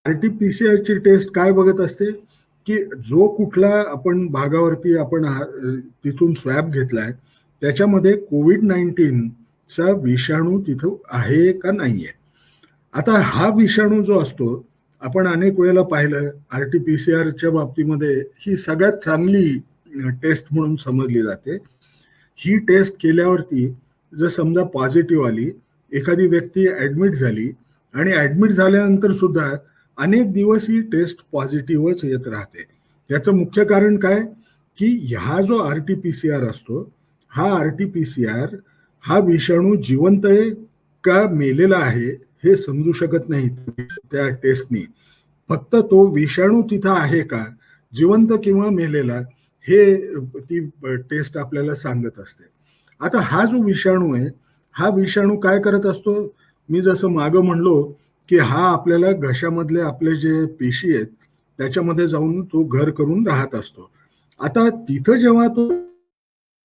RT-PCR ची टेस्ट काय बघत असते की जो कुठला आपण भागावरती आपण तिथून स्वॅब घेतलाय त्याच्यामध्ये COVID-19 चा विषाणू तिथं आहे का नाहीये. आता हा विषाणू जो असतो, आपण अनेक वेळेला पाहिलं RT-PCRच्या बाबतीमध्ये ही सगळ्यात चांगली टेस्ट म्हणून समजली जाते. ही टेस्ट केल्यावरती जर समजा पॉझिटिव्ह आली, एखादी व्यक्ती ऍडमिट झाली आणि ऍडमिट झाल्यानंतर सुद्धा अनेक दिवस ही टेस्ट पॉझिटिव्हच येत राहते. याचं मुख्य कारण काय की हा जो RT-PCR असतो, हा RT-PCR हा विषाणू जिवंत आहे का मेलेला आहे हे समजू शकत नाही त्या टेस्टनी. फक्त तो विषाणू तिथं आहे का जिवंत किंवा मेलेला, हे ती टेस्ट आपल्याला सांगत असते. आता हा जो विषाणू आहे, हा विषाणू काय करत असतो? मी जसं मागं म्हणलो, की हा आपल्याला घशामधले आपले जे पेशी आहेत, त्याच्यामध्ये जाऊन तो घर करून राहत असतो. आता तिथं जेव्हा तो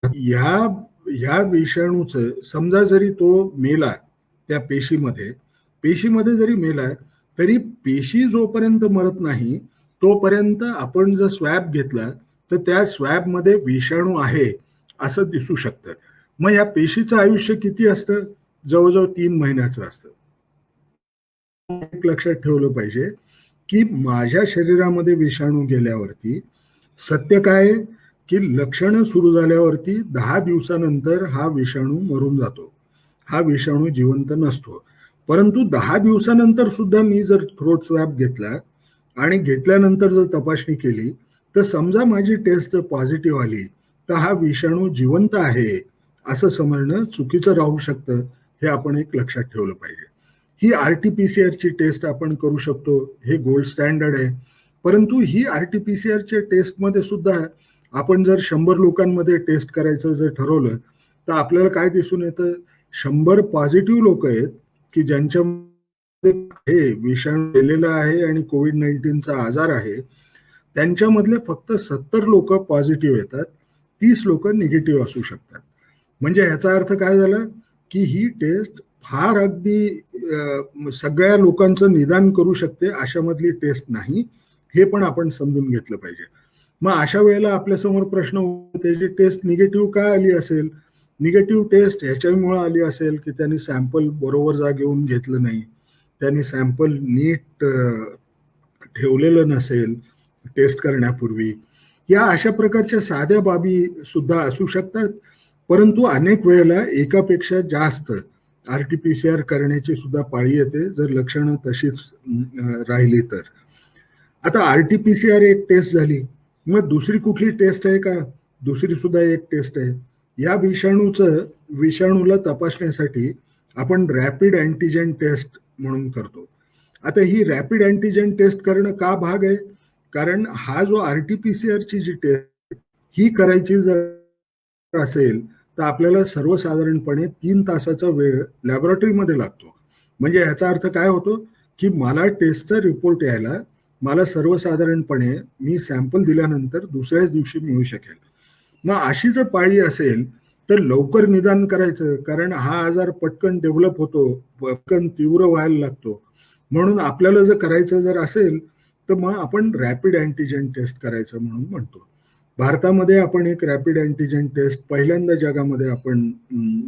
ह्या ह्या विषाणूचं समजा जरी तो मेला त्या पेशीमध्ये जरी मेला, तरी पेशी जोपर्यंत मरत नाही तोपर्यंत आपण जर स्वॅब घेतला तर त्या स्वॅबमध्ये विषाणू आहे असं दिसू शकतं. मग या पेशीचं आयुष्य किती असतं? जवळजवळ 3 महिन्याचं असतं. एक लक्षात ठेवलं पाहिजे की माझ्या शरीरामध्ये विषाणू गेल्यावरती सत्य काय आहे, की लक्षणं सुरू झाल्यावरती 10 दिवसानंतर हा विषाणू मरून जातो. हा विषाणू जिवंत नसतो. परंतु 10 दिवसानंतर सुद्धा मी जर थ्रोट स्वॅब घेतला आणि घेतल्यानंतर जर तपासणी केली, तर समजा माझी टेस्ट जर पॉझिटिव्ह आली, तर हा विषाणू जिवंत आहे असं समजणं चुकीचं राहू शकतं. हे आपण एक लक्षात ठेवलं पाहिजे. ही आर-टी-पी-सी-आरची टेस्ट आपण करू शकतो. हे गोल्ड स्टँडर्ड आहे. परंतु ही आर-टी-पी-सी-आरच्या टेस्टमध्ये सुद्धा आपण जर 100 लोकांमध्ये टेस्ट करायचं जर ठरवलं, तर आपल्याला काय दिसून येतं? 100 पॉझिटिव्ह लोक आहेत, की ज्यांच्यामध्ये हे विषाणू गेलेला आहे आणि कोविड-19चा आजार आहे. त्यांच्यामधले फक्त 70 लोक पॉझिटिव्ह येतात. 30 लोक निगेटिव्ह असू शकतात. म्हणजे ह्याचा अर्थ काय झाला, की ही टेस्ट फार अगदी सगळ्या लोकांचं निदान करू शकते अशामधली टेस्ट नाही. हे पण आपण समजून घेतलं पाहिजे. मग अशा वेळेला आपल्यासमोर प्रश्न होतो, त्याची टेस्ट निगेटिव्ह का आली असेल? निगेटिव्ह टेस्ट ह्याच्यामुळे आली असेल, की त्यांनी सॅम्पल बरोबर जागेहून घेतलं नाही. त्यांनी सॅम्पल नीट ठेवलेलं नसेल टेस्ट करण्यापूर्वी. या अशा प्रकारच्या साध्या बाबी सुद्धा असू शकतात. परंतु अनेक वेळेला एकापेक्षा जास्त आर-टी-पी-सी-आर करण्याची सुद्धा पाळी येते, जर लक्षणं तशीच राहिली तर. आता आर-टी-पी-सी-आर एक टेस्ट झाली. मग दुसरी कुठली टेस्ट आहे का? दुसरी सुद्धा एक टेस्ट आहे. या विषाणूला तपासण्यासाठी आपण रॅपिड अँटिजेन टेस्ट म्हणून करतो. आता ही रॅपिड अँटिजेन टेस्ट करणं का भाग आहे? कारण हा जो आर-टी-पी-सी-आरची जी टेस्ट ही करायची जर असेल, तर आपल्याला सर्वसाधारणपणे 3 तासाचा वेळ लॅबोरेटरीमध्ये लागतो. म्हणजे ह्याचा अर्थ काय होतो, की मला टेस्टचा रिपोर्ट यायला मला सर्वसाधारणपणे मी सॅम्पल दिल्यानंतर दुसऱ्याच दिवशी मिळू शकेल. मग अशी जर पाळी असेल, तर लवकर निदान करायचं, कारण हा आजार पटकन डेव्हलप होतो, पटकन तीव्र व्हायला लागतो. म्हणून आपल्याला जर करायचं जर असेल, तर मग आपण रॅपिड अँटिजेन टेस्ट करायचं म्हणून म्हणतो. भारतामध्ये आपण एक रॅपिड अँटिजेन टेस्ट पहिल्यांदा जगामध्ये आपण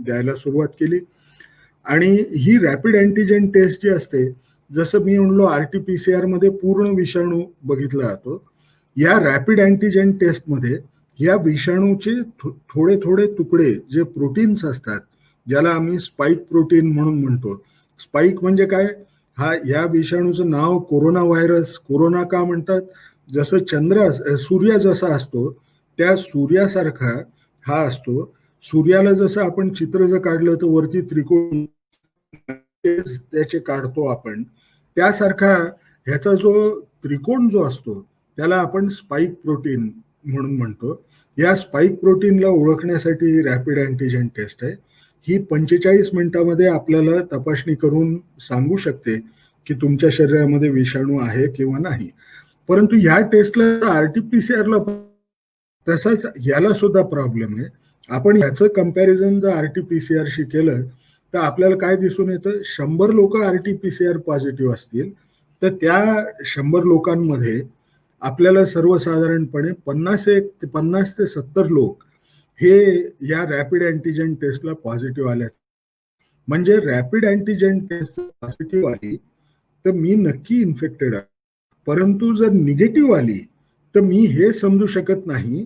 द्यायला सुरुवात केली. आणि ही रॅपिड अँटिजेन टेस्ट जी असते, जसं मी म्हणलो आर-टी-पी-सी-आर मध्ये पूर्ण विषाणू बघितला जातो. या रॅपिड अँटिजेन टेस्टमध्ये या विषाणूचे थोडे थोडे तुकडे जे प्रोटीन्स असतात, ज्याला आम्ही स्पाइक प्रोटीन म्हणून म्हणतो. स्पाइक म्हणजे काय? या विषाणूचं नाव कोरोना व्हायरस, कोरोना का म्हणतात? जसं सूर्य जसा असतो, त्या सूर्यासारखा हा असतो. सूर्याला जसं आपण चित्र जर काढलं तर वरती त्रिकोण त्याचे काढतो आपण, त्यासारखा ह्याचा जो त्रिकोण जो असतो त्याला आपण स्पाइक प्रोटीन म्हणून म्हणतो. या स्पाइक प्रोटीनला ओळखण्यासाठी रॅपिड अँटिजेन टेस्ट आहे. ही 45 मिनिटामध्ये आपल्याला तपासणी करून सांगू शकते की तुमच्या शरीरामध्ये विषाणू आहे किंवा नाही. परंतु ह्या टेस्टला आर-टी-पी-सी-आरला तसाच याला सुद्धा प्रॉब्लेम आहे. आपण ह्याचं कंपॅरिझन जर आर-टी-पी-सी-आरशी केलं, तर आपल्याला काय दिसून येतं? 100 लोक आर-टी-पी-सी-आर पॉझिटिव्ह असतील, तर त्या 100 लोकांमध्ये आपल्याला सर्वसाधारणपणे 50 ते 70 लोक हे या रॅपिड अँटिजेन टेस्टला पॉझिटिव्ह आले. म्हणजे रॅपिड अँटिजेन टेस्ट पॉझिटिव्ह आली, तर मी नक्की इन्फेक्टेड आहे. परंतु जर निगेटिव्ह आली, तर मी हे समजू शकत नाही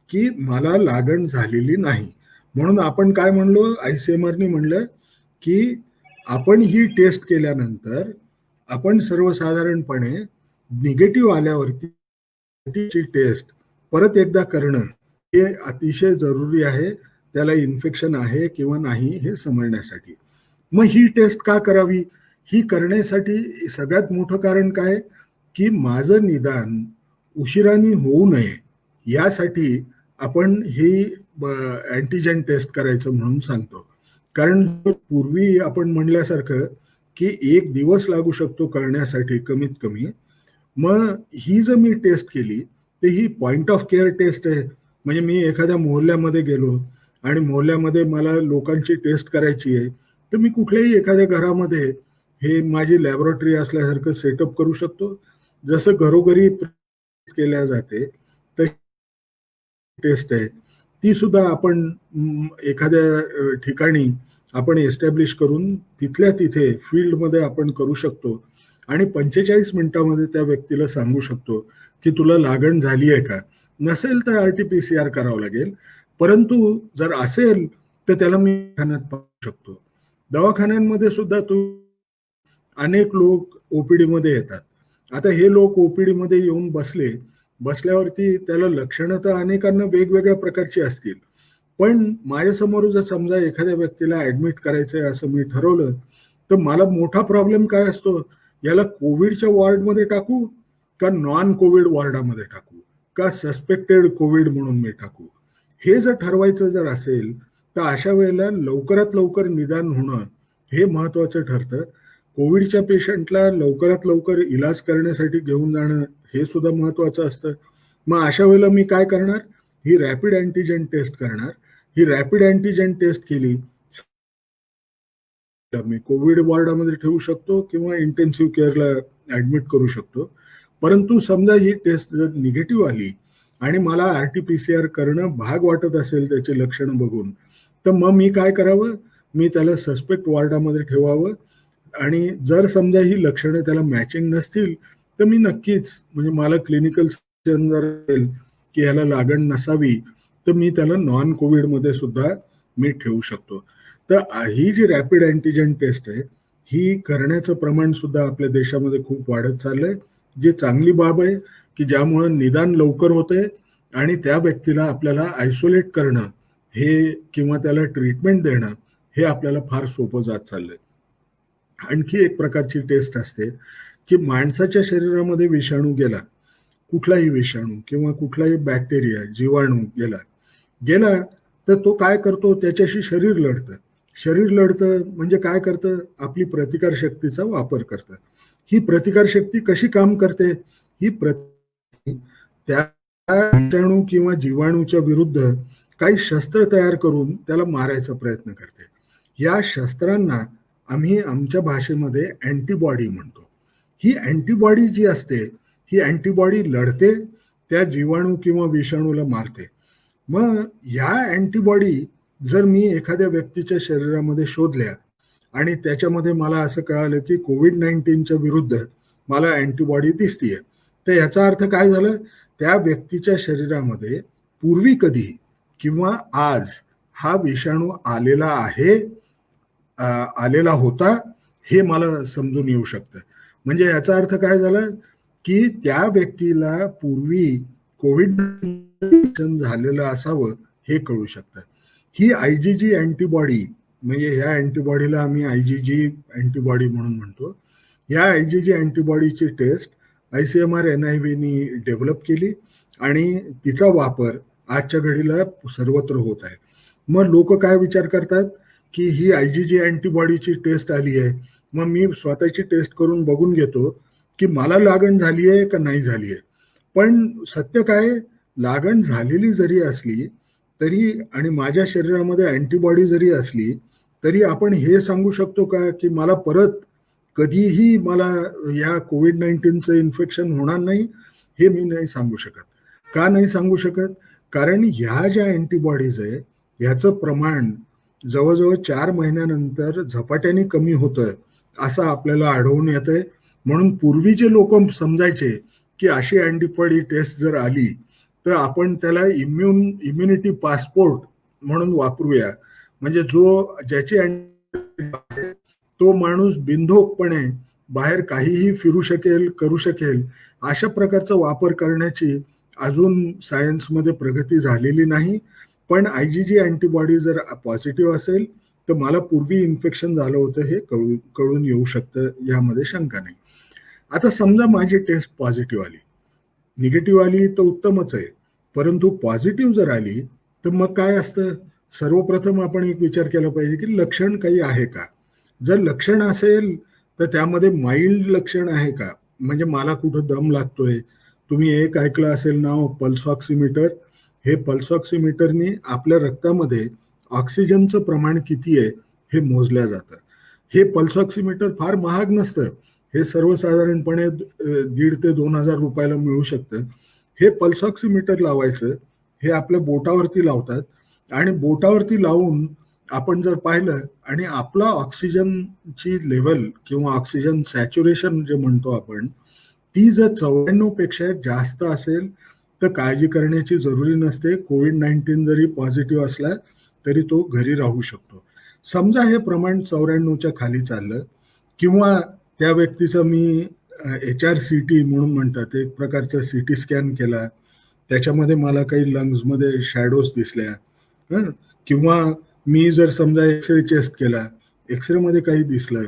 की मला लागण झालेली नाही. म्हणून आपण काय म्हणलो, आयसीएमआरने म्हणलं की आपण ही टेस्ट केल्यानंतर आपण सर्वसाधारणपणे निगेटिव्ह आल्यावरती टेस्ट परत एकदा करणं हे अतिशय जरुरी आहे, त्याला इन्फेक्शन आहे किंवा नाही हे समजण्यासाठी. मग ही टेस्ट का करावी? ही करण्यासाठी सगळ्यात मोठं कारण काय, की माझं निदान उशिराने होऊ नये यासाठी आपण ही अँटीजेन टेस्ट करायचं म्हणून सांगतो. कारण पूर्वी आपण म्हणल्यासारखं की 1 दिवस लागू शकतो कळण्यासाठी कमीत कमी. मग ही जर मी टेस्ट केली, तर ही पॉइंट ऑफ केअर टेस्ट आहे. म्हणजे मी एखाद्या मोहल्ल्यामध्ये गेलो आणि मोहल्ल्यामध्ये मला लोकांची टेस्ट करायची आहे, तर मी कुठल्याही एखाद्या घरामध्ये हे माझी लॅबोरेटरी असल्यासारखं सेटअप करू शकतो. जसं घरोघरी केल्या जाते, तशी टेस्ट आहे. ती सुद्धा आपण एखाद्या ठिकाणी आपण एस्टॅब्लिश करून तिथल्या तिथे फील्डमध्ये आपण करू शकतो आणि 45 मिनिटामध्ये त्या व्यक्तीला सांगू शकतो की तुला लागण झाली आहे का? नसेल तर RT-PCR करावं लागेल. परंतु जर असेल तर त्याला मी दवाखान्यात पाहू शकतो. दवाखान्यांमध्ये सुद्धा अनेक लोक OPD-मध्ये येतात. आता हे लोक OPD-मध्ये येऊन बसल्यावरती त्याला लक्षणं तर अनेकांना वेगवेगळ्या प्रकारची असतील. पण माझ्यासमोर जर समजा एखाद्या व्यक्तीला ॲडमिट करायचंय असं मी ठरवलं, तर मला मोठा प्रॉब्लेम काय असतो, याला कोविडच्या वॉर्डमध्ये टाकू का नॉन कोविड वॉर्डामध्ये टाकू का सस्पेक्टेड कोविड म्हणून मी टाकू? हे जर ठरवायचं जर असेल, तर अशा वेळेला लवकरात लवकर निदान होणं हे महत्त्वाचं ठरतं. कोविडच्या पेशंटला लवकरात लवकर इलाज करण्यासाठी घेऊन जाणं हे सुद्धा महत्त्वाचं असतं. मग अशा वेळेला मी काय करणार? ही रॅपिड अँटीजेन टेस्ट करणार. ही रॅपिड अँटीजेन टेस्ट केली, मी कोविड वॉर्डामध्ये ठेवू शकतो किंवा इंटेन्सिव्ह केअरला ॲडमिट करू शकतो. परंतु समजा ही टेस्ट जर निगेटिव्ह आली आणि मला RT-PCR करणं भाग वाटत असेल त्याची लक्षणं बघून, तर मग मी काय करावं? मी त्याला सस्पेक्ट वॉर्डामध्ये ठेवावं आणि जर समजा ही लक्षणं त्याला मॅचिंग नसतील, तर मी नक्कीच म्हणजे मला क्लिनिकल जर असेल की ह्याला लागण नसावी, तर मी त्याला नॉन कोविडमध्ये सुद्धा मी ठेवू शकतो. तर ही जी रॅपिड अँटीजेन टेस्ट आहे, ही करण्याचं प्रमाण सुद्धा आपल्या देशामध्ये खूप वाढत चाललंय. जी चांगली बाब आहे, की ज्यामुळं निदान लवकर होतंय आणि त्या व्यक्तीला आपल्याला आयसोलेट करणं हे किंवा त्याला ट्रीटमेंट देणं हे आपल्याला फार सोपं जात चाललंय. आणखी एक प्रकारची टेस्ट असते, की माणसाच्या शरीरामध्ये विषाणू गेला, कुठलाही विषाणू किंवा कुठलाही बॅक्टेरिया, जीवाणू गेला तर तो काय करतो? त्याच्याशी शरीर लढतं. शरीर लढतं म्हणजे काय करतं? आपली प्रतिकारशक्तीचा वापर करतं. ही प्रतिकारशक्ती कशी काम करते? ही त्या विषाणू किंवा जीवाणूच्या विरुद्ध काही शस्त्र तयार करून त्याला मारायचा प्रयत्न करते. या शस्त्रांना आम्ही आमच्या भाषेमध्ये अँटीबॉडी म्हणतो. ही अँटीबॉडी जी असते, ही अँटीबॉडी लढते, त्या जीवाणू किंवा विषाणूला मारते. मग ह्या अँटीबॉडी जर मी एखाद्या व्यक्तीच्या शरीरामध्ये शोधल्या आणि त्याच्यामध्ये मला असं कळालं की COVID-19च्या विरुद्ध मला अँटीबॉडी दिसतीये, तर याचा अर्थ काय झालं? त्या व्यक्तीच्या शरीरामध्ये पूर्वी कधी किंवा आज हा विषाणू आलेला होता हे मला समजून येऊ शकतं. म्हणजे याचा अर्थ काय झाला की त्या व्यक्तीला पूर्वी कोविड झालेलं असावं हे कळू शकतं. ही IgG अँटीबॉडी म्हणजे ह्या अँटीबॉडीला आम्ही IgG अँटीबॉडी म्हणून म्हणतो. या IgG अँटीबॉडीची टेस्ट ICMR NIVनी डेव्हलप केली आणि तिचा वापर आजच्या घडीला सर्वत्र होत आहे. मग लोक काय विचार करतात की ही IgG अँटीबॉडीची टेस्ट आली आहे, मग मी स्वतःची टेस्ट करून बघून घेतो की मला लागण झाली आहे का नाही झाली आहे. पण सत्य काय, लागण झालेली जरी असली तरी आणि माझ्या शरीरामध्ये अँटीबॉडी जरी असली तरी आपण हे सांगू शकतो का की मला परत कधीही मला या COVID-19चं इन्फेक्शन होणार नाही? हे मी नाही सांगू शकत. का नाही सांगू शकत? कारण ह्या ज्या अँटीबॉडीज आहे ह्याचं प्रमाण जवळजवळ 4 महिन्यानंतर झपाट्याने कमी होतं असं आपल्याला आढळून येतंय. म्हणून पूर्वीचे लोक समजायचे की अशी अँटीबॉडी टेस्ट जर आली तर आपण त्याला इम्युनिटी पासपोर्ट म्हणून वापरूया. म्हणजे ज्याची तो माणूस बिनधोकपणे बाहेर काहीही फिरू शकेल, करू शकेल, अशा प्रकारचा वापर करण्याची अजून सायन्समध्ये प्रगती झालेली नाही. पण IgG अँटीबॉडी जर पॉझिटिव्ह असेल तर मला पूर्वी इन्फेक्शन झालं होतं हे कळून येऊ शकतं, यामध्ये शंका नाही. आता समजा माझी टेस्ट पॉझिटिव्ह आली, निगेटिव्ह आली तर उत्तमच आहे, परंतु पॉझिटिव्ह जर आली तर मग काय असतं, सर्वप्रथम आपण एक विचार केला पाहिजे की लक्षण काही आहे का. जर लक्षण असेल तर त्यामध्ये माइल्ड लक्षण आहे का, म्हणजे मला कुठं दम लागतोय. तुम्ही एक ऐकलं असेल नाव पल्स ऑक्सिमीटर. हे पल्स ऑक्सिमीटरनी आपल्या रक्तामध्ये ऑक्सिजनचं प्रमाण किती आहे हे मोजल्या जातं. हे पल्स ऑक्सिमीटर फार महाग नसतं, हे सर्वसाधारणपणे 1,500 ते 2,000 रुपयाला मिळू शकतं. हे पल्स ऑक्सिमीटर लावायचं, हे आपल्या बोटावरती लावतात आणि बोटावरती लावून आपण जर पाहिलं आणि आपला ऑक्सिजनची लेवल किंवा ऑक्सिजन सॅच्युरेशन जे म्हणतो आपण, ती जर 94 पेक्षा जास्त असेल तर काळजी करण्याची जरुरी नसते. कोविड-19 जरी पॉझिटिव्ह असला तरी तो घरी राहू शकतो. समजा हे प्रमाण 94च्या खाली चाललं किंवा त्या व्यक्तीचं मी HRCT म्हणून म्हणतात, एक प्रकारचा CT स्कॅन केला, त्याच्यामध्ये मला काही लंग्समध्ये शॅडोज दिसल्या, हं, किंवा मी जर समजा एक्सरे चेस्ट केला, एक्सरेमध्ये काही दिसलं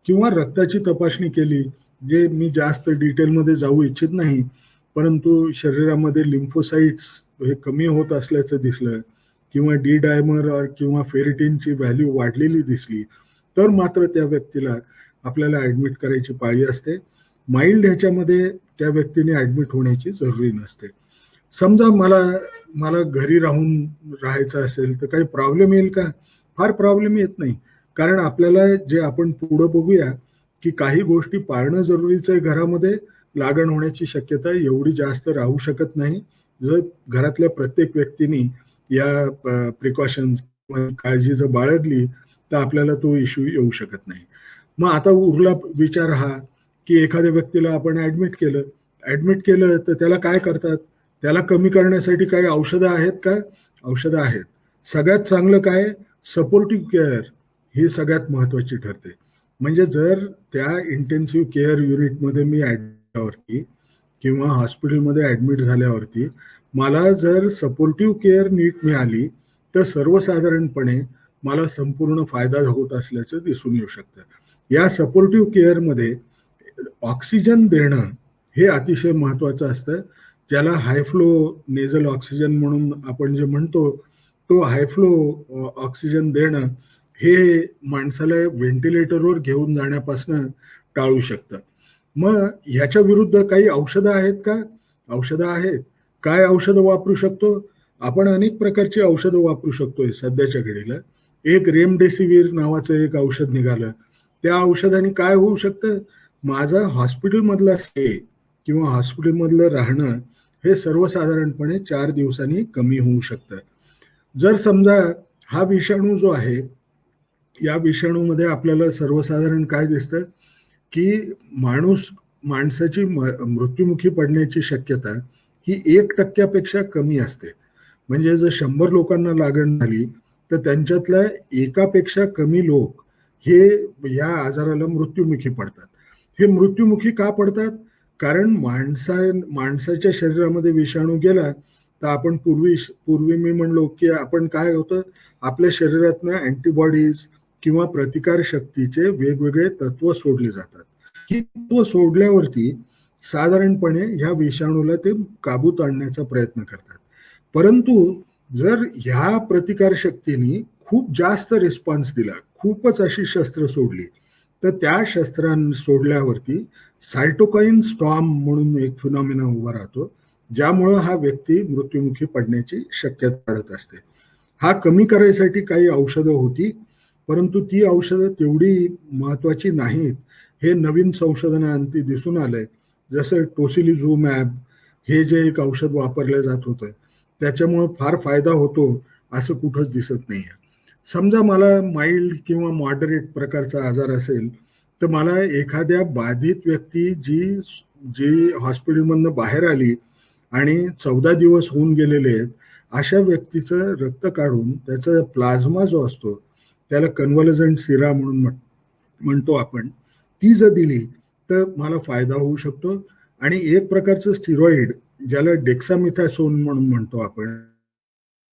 किंवा रक्ताची तपासणी केली, जे मी जास्त डिटेलमध्ये जाऊ इच्छित नाही, परंतु शरीरामध्ये लिम्फोसाइट्स हे कमी होत असल्याचं दिसलं किंवा डी डायमर किंवा फेरिटिनची व्हॅल्यू वाढलेली दिसली, तर मात्र त्या व्यक्तीला आपल्याला ॲडमिट करायची पाळी असते. माइल्ड ह्याच्यामध्ये त्या व्यक्तीने ॲडमिट होण्याची जरुरी नसते. समजा मला मला घरी राहायचं असेल तर काही प्रॉब्लेम येईल का? फार प्रॉब्लेम येत नाही. कारण आपल्याला जे आपण पुढं बघूया की काही गोष्टी पाळणं जरुरीचं आहे घरामध्ये, लागण होण्याची शक्यता एवढी जास्त राहू शकत नाही. जर घरातल्या प्रत्येक व्यक्तीने या प्रिकॉशन्स काळजी जर बाळगली तर आपल्याला तो इश्यू येऊ शकत नाही. मग आता उरला विचार हा की एखाद्या व्यक्तीला आपण ॲडमिट केलं तर त्याला काय करतात? त्याला कमी करण्यासाठी काही औषधं आहेत का? औषधं आहेत. सगळ्यात चांगलं काय? सपोर्टिव्ह केअर ही सगळ्यात महत्त्वाची ठरते. म्हणजे जर त्या इंटेन्सिव्ह केअर युनिटमध्ये मी ॲडमिटवरती किंवा हॉस्पिटलमध्ये ॲडमिट झाल्यावरती मला जर सपोर्टिव्ह केअर नीट मिळाली तर सर्वसाधारणपणे मला संपूर्ण फायदा होत असल्याचं दिसून येऊ शकतं. या सपोर्टिव्ह केअरमध्ये ऑक्सिजन देणं हे अतिशय महत्त्वाचं असतं. ज्याला हाय फ्लो नेझल ऑक्सिजन म्हणून आपण जे म्हणतो, तो हाय फ्लो ऑक्सिजन देणं हे माणसाला व्हेंटिलेटरवर घेऊन जाण्यापासून टाळू शकतं. मग ह्याच्या विरुद्ध काही औषधं आहेत का? औषधं आहेत. काय औषधं वापरू शकतो? आपण अनेक प्रकारची औषधं वापरू शकतोय सध्याच्या घडीला. एक रेमडेसिवीर नावाचं एक औषध निघालं. त्या औषधाने काय होऊ शकतं? माझा हॉस्पिटलमधला स्टे किंवा हॉस्पिटलमधलं राहणं हे सर्वसाधारणपणे 4 दिवसांनी कमी होऊ शकतं. जर समजा हा विषाणू जो आहे, या विषाणूमध्ये आपल्याला सर्वसाधारण काय दिसतं की माणसाची मृत्युमुखी पडण्याची शक्यता ही 1% कमी असते. म्हणजे जर 100 लोकांना लागण झाली तर त्यांच्यातल्या एकापेक्षा कमी लोक हे या आजाराला मृत्युमुखी पडतात. हे मृत्युमुखी का पडतात? कारण माणसाच्या शरीरामध्ये विषाणू गेला तर आपण पूर्वी मी म्हणलो की आपण काय होतं, आपल्या शरीरातनं अँटीबॉडीज किंवा प्रतिकार शक्तीचे वेगवेगळे तत्व सोडले जातात. ही तत्व सोडल्यावरती साधारणपणे ह्या विषाणूला ते काबूत आणण्याचा प्रयत्न करतात. परंतु जर ह्या प्रतिकार शक्तीने खूप जास्त रिस्पॉन्स दिला, खूपच अशी शस्त्र सोडली, तर त्या सोडल्यावरती सायटोकाईन स्टॉर्म म्हणून एक फिनॉमिना उभा राहतो, ज्यामुळं हा व्यक्ती मृत्युमुखी पडण्याची शक्यता वाढत असते. हा कमी करायसाठी काही औषधं होती, परंतु ती औषधं तेवढी महत्वाची नाहीत. हे नवीन संशोधनाअंती दिसून आलंय. जसं टोसिलिझुमॅब हे जे एक औषध वापरलं जात होतं, त्याच्यामुळं फार फायदा होतो असं कुठंच दिसत नाहीये. समजा मला माइल्ड किंवा मॉडरेट प्रकारचा आजार असेल तर मला एखाद्या बाधित व्यक्ती जी हॉस्पिटलमधनं बाहेर आली आणि 14 दिवस होऊन गेलेले आहेत, अशा व्यक्तीचं रक्त काढून त्याचा प्लाझ्मा जो असतो त्याला कन्व्हलजंट सिरा म्हणून म्हणतो आपण, ती जर दिली तर मला फायदा होऊ शकतो. आणि एक प्रकारचं स्टिरॉइड ज्याला डेक्सामिथासोन म्हणून म्हणतो आपण,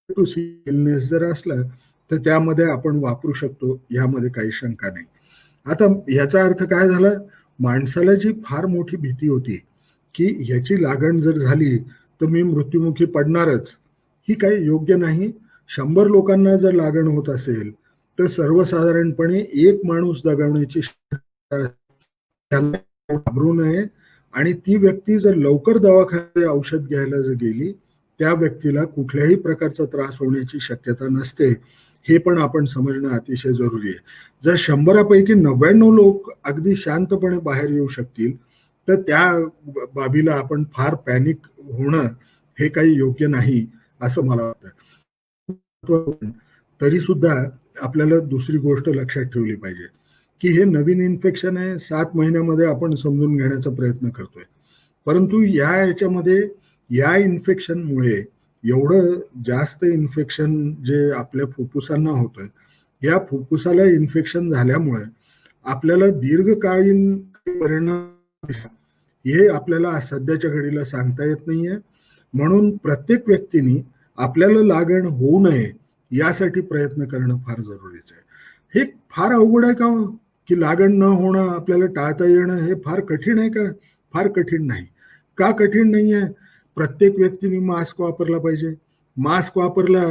टू इलनेस जर असला तर त्यामध्ये आपण वापरू शकतो, यामध्ये काही शंका नाही. आता याचा अर्थ काय झाला? माणसाला जी फार मोठी भीती होती की ह्याची लागण जर झाली तर मी मृत्युमुखी पडणारच, ही काही योग्य नाही. 100 लोकांना जर लागण होत असेल तर सर्वसाधारणपणे एक माणूस दगावण्याची शक्यता आहे. त्याला घाबरू नये आणि ती व्यक्ती जर लवकर दवाखान्यात औषध घ्यायला जर गेली, त्या व्यक्तीला कुठल्याही प्रकारचा त्रास होण्याची शक्यता नसते, हे पण आपण समजणं अतिशय जरुरी आहे. जर 100पैकी 99 लोक अगदी शांतपणे बाहेर येऊ शकतील तर त्या बाबीला आपण फार पॅनिक होणं हे काही योग्य नाही असं मला वाटतं. तरी सुद्धा आपल्याला दुसरी गोष्ट लक्षात ठेवली पाहिजे की हे नवीन इन्फेक्शन आहे, 7 महिन्यामध्ये आपण समजून घेण्याचा प्रयत्न करतोय. परंतु याच्यामध्ये या इन्फेक्शनमुळे एवढं जास्त इन्फेक्शन जे आपल्या फुफ्फुसांना होतंय, या फुफ्फुसाला इन्फेक्शन झाल्यामुळे आपल्याला दीर्घकालीन परिणाम हे आपल्याला सध्याच्या घडीला सांगता येत नाहीये. म्हणून प्रत्येक व्यक्तीने आपल्याला लागण होऊ नये यासाठी प्रयत्न करणं फार जरुरीचं आहे. हे फार अवघड आहे का हो? की लागण न होणं आपल्याला टाळता येणं हे फार कठीण आहे का? फार कठीण नाही. का कठीण नाही आहे? प्रत्येक व्यक्तीने मास्क वापरला पाहिजे. मास्क वापरला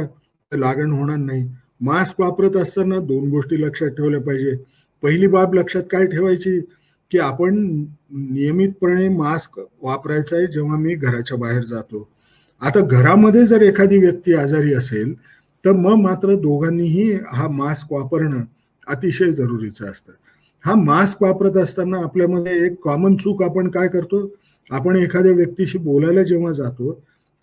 तर लागण होणार नाही. मास्क वापरत असताना 2 गोष्टी लक्षात ठेवल्या पाहिजे. पहिली बाब लक्षात काय ठेवायची की आपण नियमितपणे मास्क वापरायचा आहे जेव्हा मी घराच्या बाहेर जातो. आता घरामध्ये जर एखादी व्यक्ती आजारी असेल तर मग मात्र दोघांनीही हा मास्क वापरणं अतिशय जरुरीचं असतं. हा मास्क वापरत असताना आपल्यामध्ये एक कॉमन चूक आपण काय करतो, आपण एखाद्या व्यक्तीशी बोलायला जेव्हा जातो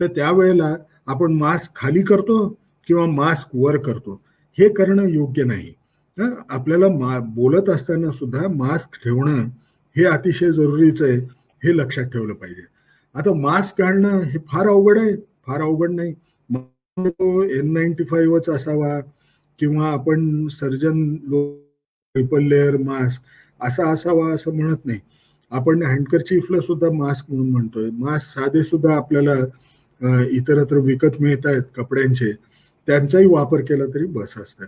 तर त्यावेळेला आपण मास्क खाली करतो किंवा मास्क वर करतो. हे करणं योग्य नाही. आपल्याला बोलत असताना सुद्धा मास्क ठेवणं हे अतिशय जरुरीचं आहे, हे लक्षात ठेवलं पाहिजे. आता मास्क घालणं हे फार अवघड आहे, फार अवघड नाही. तो N95च असावा किंवा आपण सर्जन ट्रिपल लेअर मास्क असा असावा असं म्हणत नाही. आपण हँडकरचीफला सुद्धा मास्क म्हणून म्हणतोय. मास्क साधे सुद्धा आपल्याला इतरत्र विकत मिळत आहेत कपड्यांचे, त्यांचाही वापर केला तरी बस असतं.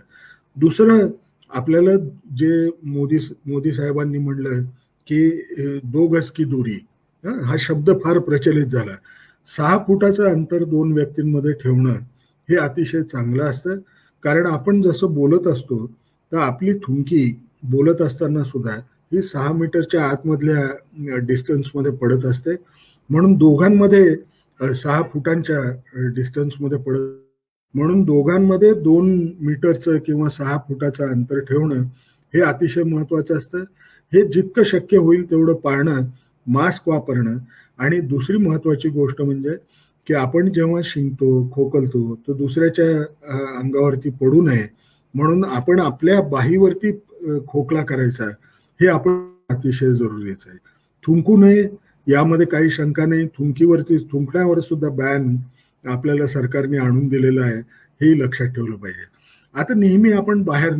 दुसरं आपल्याला जे मोदी साहेबांनी म्हणलं की 2 गज की दूरी, हा शब्द फार प्रचलित झाला. 6 फुटाचं अंतर 2 व्यक्तींमध्ये ठेवणं हे अतिशय चांगलं असतं. कारण आपण जसं बोलत असतो तर आपली थुंकी बोलत असताना सुद्धा ही 6 मीटरच्या आतमधल्या डिस्टन्समध्ये पडत असते. म्हणून दोघांमध्ये 6 फुटांच्या डिस्टन्समध्ये पडत, म्हणून दोघांमध्ये 2 मीटरचं किंवा 6 फुटाचं अंतर ठेवणं हे अतिशय महत्वाचं असतं. हे जितकं शक्य होईल तेवढं पाळणं, मास्क वापरणं. आणि दुसरी महत्वाची गोष्ट म्हणजे की आपण जेव्हा शिंकतो, खोकलतो तर दुसऱ्याच्या अंगावरती पडू नये म्हणून आपण आपल्या बाहीवरती खोकला करायचा, हे आपण अतिशय जरुरीचं आहे. थुंकू नये यामध्ये काही शंका नाही. थुंकण्यावर सुद्धा बॅन आपल्याला सरकारने आणून दिलेलं आहे, हेही लक्षात ठेवलं पाहिजे. आता नेहमी आपण बाहेर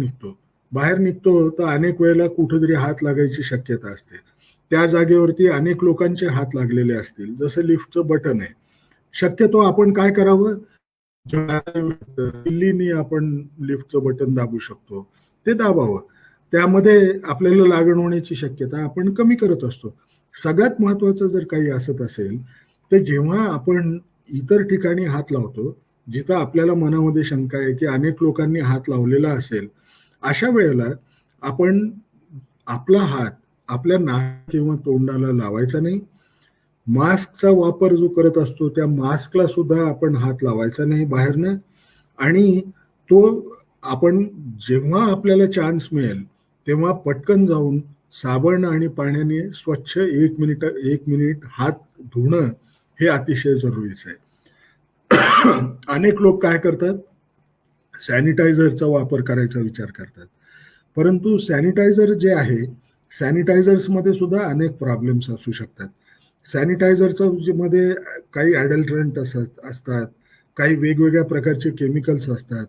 निघतो तर अनेक वेळेला कुठेतरी हात लागायची शक्यता असते. त्या जागेवरती अनेक लोकांचे हात लागलेले असतील, जसं लिफ्टचं बटन आहे. शक्यतो आपण काय करावं, दिल्लीने आपण लिफ्टचं बटन दाबू शकतो, ते दाबावं. त्यामध्ये आपल्याला लागण होण्याची शक्यता आपण कमी करत असतो. सगळ्यात महत्वाचं जर काही असत असेल तर जेव्हा आपण इतर ठिकाणी हात लावतो जिथं आपल्याला मनामध्ये शंका आहे की अनेक लोकांनी हात लावलेला असेल, अशा वेळेला आपण आपला हात आपल्या नाक किंवा तोंडाला लावायचा नाही. मास्कचा वापर जो करत असतो त्या मास्कला सुद्धा आपण हात लावायचा नाही बाहेरनं. आणि तो आपण जेव्हा आपल्याला चान्स मिळेल तेव्हा पटकन जाऊन साबण आणि पाण्याने स्वच्छ 1 मिनिट हात धुणं हे अतिशय जरुरीचं आहे. अनेक लोक काय करतात, सॅनिटायझरचा वापर करायचा विचार करतात. परंतु सॅनिटायझर जे आहे, सॅनिटायझर्समध्ये सुद्धा अनेक प्रॉब्लेम्स असू शकतात. सॅनिटायझरच्या मध्ये काही ॲडल्टरंट असतात, काही वेगवेगळ्या प्रकारचे केमिकल्स असतात.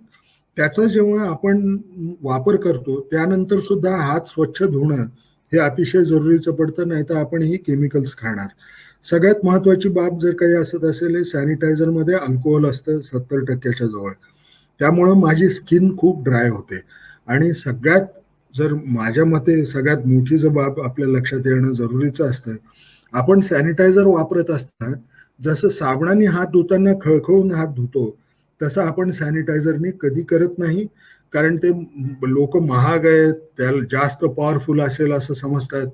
त्याचा जेव्हा आपण वापर करतो त्यानंतर सुद्धा हात स्वच्छ धुणं हे अतिशय जरुरीचं पडतं, नाही तर आपण ही केमिकल्स खाणार. सगळ्यात महत्वाची बाब जर काही असत असेल, हे सॅनिटायझरमध्ये अल्कोहोल असतं 70% जवळ. त्यामुळं माझी स्किन खूप ड्राय होते. आणि सगळ्यात जर माझ्या मते सगळ्यात मोठी जर बाब आपल्या लक्षात येणं जरुरीचं असतं, आपण सॅनिटायझर वापरत असताना जसं साबणाने हात धुताना खळखळून हात धुतो, तसं आपण सॅनिटायझरने कधी करत नाही. कारण ते लोक महाग आहेत, त्याला जास्त पॉवरफुल असेल असं समजतात.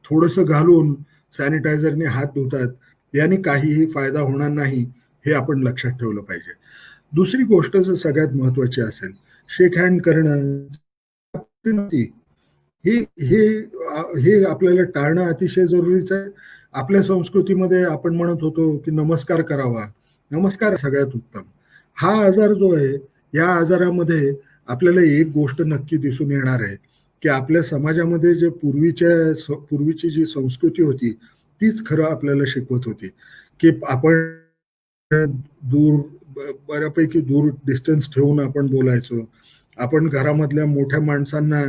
थोडंसं घालून सॅनिटायझरने हात धुतात. याने काहीही फायदा होणार नाही, हे आपण लक्षात ठेवलं पाहिजे. दुसरी गोष्ट जर सगळ्यात महत्वाची असेल, शेक हँड करणं हे हे हे आपल्याला टाळणं अतिशय जरुरीचं आहे. आपल्या संस्कृतीमध्ये आपण म्हणत होतो की नमस्कार करावा. नमस्कार सगळ्यात उत्तम. हा आजार जो आहे, या आजारामध्ये आपल्याला एक गोष्ट नक्की दिसून येणार आहे, की आपल्या समाजामध्ये जे पूर्वीची जी संस्कृती होती, तीच खरं आपल्याला शिकवत होती, की आपण दूर बऱ्यापैकी दूर डिस्टन्स ठेवून आपण बोलायचो. आपण घरामधल्या मोठ्या माणसांना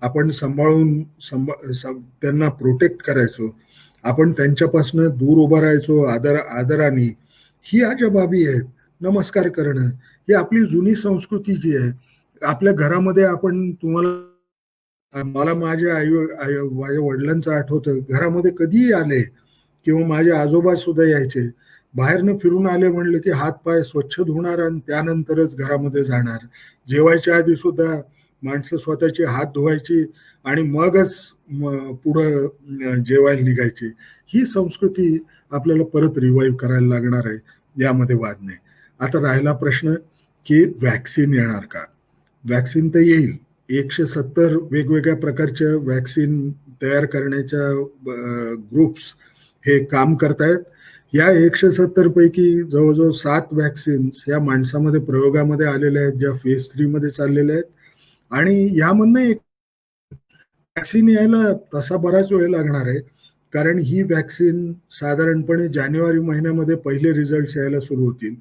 आपण सांभाळून त्यांना प्रोटेक्ट करायचो. आपण त्यांच्यापासून दूर उभं राहायचो आदराने. ही ज्या बाबी आहेत, नमस्कार करणं, ही आपली जुनी संस्कृती जी आहे. आपल्या घरामध्ये आपण मला माझ्या वडिलांचं आठवतं, घरामध्ये कधीही आले किंवा माझे आजोबा सुद्धा यायचे. बाहेरनं फिरून आले म्हणलं की हात-पाय स्वच्छ धुणार आणि त्यानंतरच घरामध्ये जाणार. जेवायच्या आधी सुद्धा माणसं स्वतःचे हात धुवायची आणि मगच पुढं जेवायला निघायची. ही संस्कृती आपल्याला परत रिवाईव्ह करायला लागणार आहे, यामध्ये वाद नाही. आता राहिला प्रश्न की व्हॅक्सिन येणार का? व्हॅक्सिन तर येईल. 170 वेगवेगळ्या प्रकारच्या व्हॅक्सिन तयार करण्याच्या ग्रुप्स हे काम करतायत. या 170 पैकी जवळजवळ 7 व्हॅक्सिन्स या माणसामध्ये प्रयोगामध्ये आलेल्या आहेत, ज्या फेज 3 मध्ये चाललेल्या आहेत. आणि यामधनं एक व्हॅक्सिन यायला तसा बराच वेळ लागणार आहे, कारण ही व्हॅक्सिन साधारणपणे जानेवारी महिन्यामध्ये पहिले रिझल्ट यायला सुरू होतील.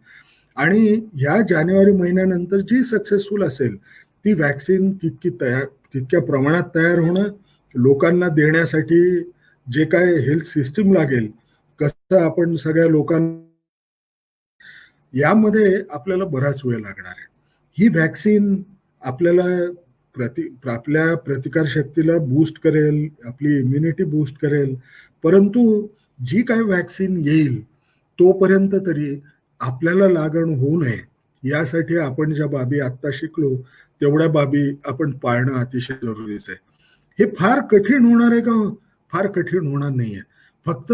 आणि ह्या जानेवारी महिन्यानंतर जी सक्सेसफुल असेल, ती व्हॅक्सिन तितक्या प्रमाणात तयार होणं, लोकांना देण्यासाठी जे काय हेल्थ सिस्टीम लागेल, कसं आपण सगळ्या लोकांना, यामध्ये आपल्याला बराच वेळ लागणार आहे. ही व्हॅक्सिन आपल्याला आपल्या प्रतिकारशक्तीला बूस्ट करेल, आपली इम्युनिटी बूस्ट करेल. परंतु जी काय व्हॅक्सिन येईल, तोपर्यंत तरी आपल्याला लागण होऊ नये, यासाठी आपण ज्या बाबी आत्ता शिकलो, तेवढ्या बाबी आपण पाळणं अतिशय जरुरीचं आहे. हे फार कठीण होणार आहे का? फार कठीण होणार नाहीये. फक्त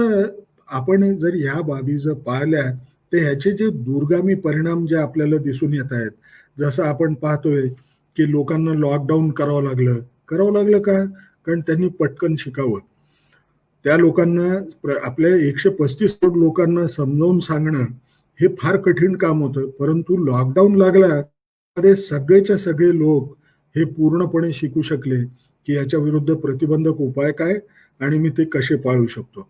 आपण जर ह्या बाबी जर पाळल्या, तर ह्याचे जे दूरगामी परिणाम जे आपल्याला दिसून येत आहेत, जसं आपण पाहतोय की लोकांना लॉकडाऊन करावं लागलं का? कारण त्यांनी पटकन शिकावं. त्या लोकांना आपल्या 135 करोड लोकांना समजावून सांगणं हे फार कठीण काम होतं. परंतु लॉकडाऊन लागला, मध्ये सगळेच्या सगळे लोक हे पूर्णपणे शिकू शकले की याच्या विरुद्ध प्रतिबंधक उपाय काय आणि मी ते कसे पाळू शकतो.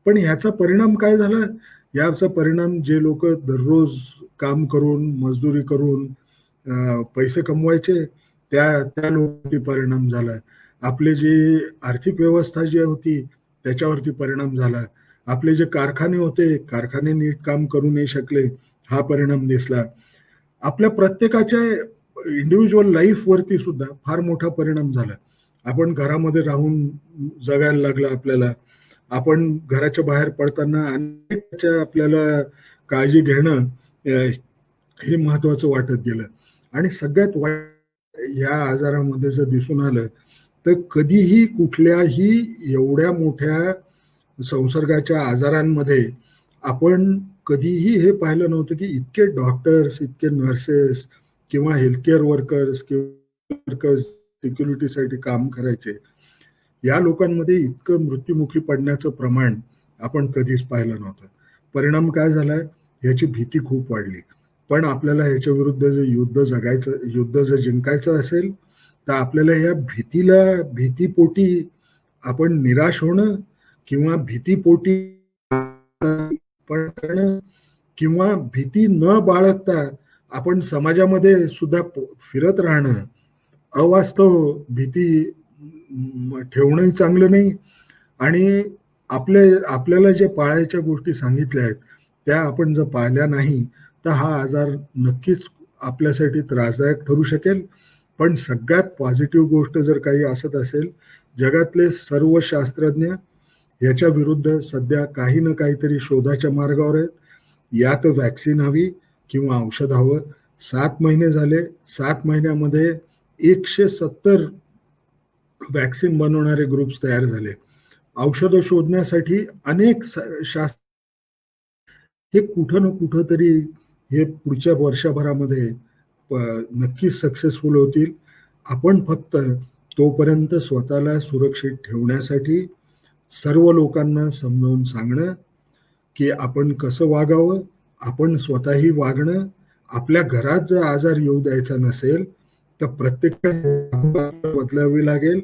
पण ह्याचा परिणाम काय झाला? याचा परिणाम जे लोक दररोज काम करून, मजदुरी करून पैसे कमवायचे, त्या लोकांवरती परिणाम झाला. आपले जे आर्थिक व्यवस्था जी होती, त्याच्यावरती परिणाम झाला. आपले जे कारखाने होते, कारखाने नीट काम करू नाही शकले, हा परिणाम दिसला. आपल्या प्रत्येकाच्या इंडिव्हिज्युअल लाईफवरती सुद्धा फार मोठा परिणाम झाला. आपण घरामध्ये राहून जगायला लागलं आपल्याला. आपण घराच्या बाहेर पडताना अनेक आपल्याला काळजी घेणं हे महत्वाचं वाटत गेलं. आणि सगळ्यात वाईट या आजारामध्ये जर दिसून आलं, तर कधीही कुठल्याही एवढ्या मोठ्या संसर्गाच्या आजारांमध्ये आपण कधीही हे पाहिलं नव्हतं की इतके डॉक्टर्स, इतके नर्सेस किंवा हेल्थकेअर वर्कर्स सिक्युरिटीसाठी काम करायचे, या लोकांमध्ये इतकं मृत्युमुखी पडण्याचं प्रमाण आपण कधीच पाहिलं नव्हतं. परिणाम काय झालाय? याची भीती खूप वाढली. पण आपल्याला ह्याच्या विरुद्ध जर युद्ध जर जिंकायचं असेल, तर आपल्याला या भीतीपोटी आपण निराश होणं किंवा भीतीपोटी करणं किंवा भीती न बाळगता आपण समाजामध्ये सुद्धा फिरत राहणं, अवास्तव भीती ठेवणंही चांगलं नाही. आणि आपल्याला जे पाळायच्या गोष्टी सांगितल्या आहेत, त्या आपण जर पाळल्या नाही, तर हा आजार नक्कीच आपल्यासाठी त्रासदायक ठरू शकेल. पण सगळ्यात पॉझिटिव्ह गोष्ट जर काही असत असेल, जगातले सर्व शास्त्रज्ञ याच्या विरुद्ध सध्या काही ना काहीतरी शोधाच्या मार्गावर आहेत. यात व्हॅक्सिन हवी किंवा औषध हवं. 7 महिने झाले, 7 महिन्यामध्ये 170 व्हॅक्सिन बनवणारे ग्रुप्स तयार झाले. औषधं शोधण्यासाठी अनेक शास्त्र हे कुठं ना कुठं तरी हे पुढच्या वर्षभरामध्ये नक्कीच सक्सेसफुल होतील. आपण फक्त तोपर्यंत स्वतःला सुरक्षित ठेवण्यासाठी सर्व लोकांना समजावून सांगणं की आपण कसं वागावं, आपण स्वतःही वागणं, आपल्या घरात जर आजार येऊ द्यायचा नसेल तर प्रत्येकाने बदलावी लागेल.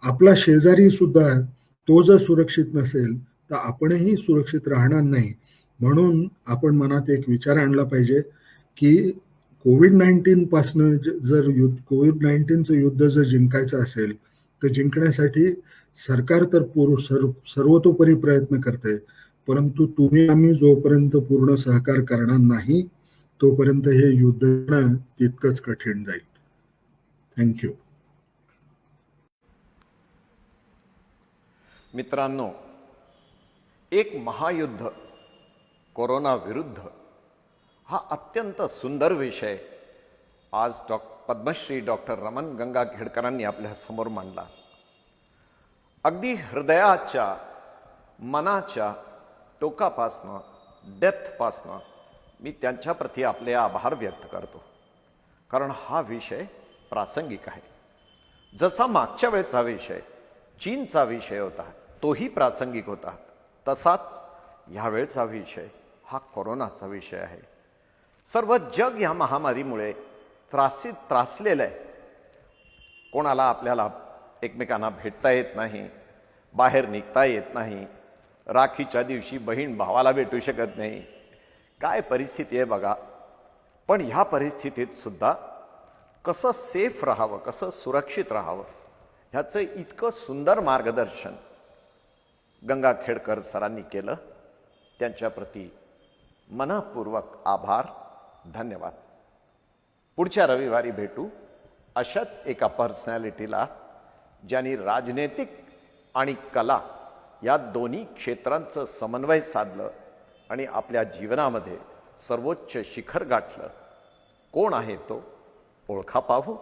आपला शेजारी सुद्धा तो जर सुरक्षित नसेल तर आपणही सुरक्षित राहणार नाही. म्हणून आपण मनात एक विचार आणला पाहिजे की कोविड-19 पासनं जर कोविड-19चं युद्ध जर जिंकायचं असेल तर जिंकण्यासाठी सरकार तर सर्वतोपरी प्रयत्न करते, परंतु तुम्ही आम्ही जोपर्यंत पूर्ण सहकार करणार नाही तोपर्यंत हे युद्ध तितकंच कठीण जाईल. थँक्यू. मित्रांनो, एक महायुद्ध कोरोना विरुद्ध हा अत्यंत सुंदर विषय आज पद्मश्री डॉक्टर रमण गंगाखेडकरांनी आपल्या समोर मांडला. अगदी हृदयाच्या, मनाच्या टोकापासनं, डेप्थपासनं मी त्यांच्याप्रती आपले आभार व्यक्त करतो, कारण हा विषय प्रासंगिक आहे. जसा मागच्या वेळचा विषय चीनचा विषय होता तोही प्रासंगिक होता, तसाच ह्यावेळचा विषय हा कोरोनाचा विषय आहे. सर्व जग ह्या महामारीमुळे त्रासलेलं आहे. कोणाला आपल्याला एकमेकांना भेटता येत नाही, बाहेर निघता येत नाही, राखीच्या दिवशी बहीण भावाला भेटू शकत नाही. काय परिस्थिती आहे बघा. पण ह्या परिस्थितीत सुद्धा कसं सेफ राहावं, कसं सुरक्षित राहावं, ह्याचं इतकं सुंदर मार्गदर्शन गंगाखेडकर सरांनी केलं. त्यांच्याप्रती मनःपूर्वक आभार, धन्यवाद. पुढच्या रविवारी भेटू अशाच एका पर्सनॅलिटीला ज्यांनी राजनैतिक आणि कला या दोन्ही क्षेत्रांचं समन्वय साधलं आणि आपल्या जीवनामध्ये सर्वोच्च शिखर गाठलं. कोण आहे तो? ओळखा पाहू.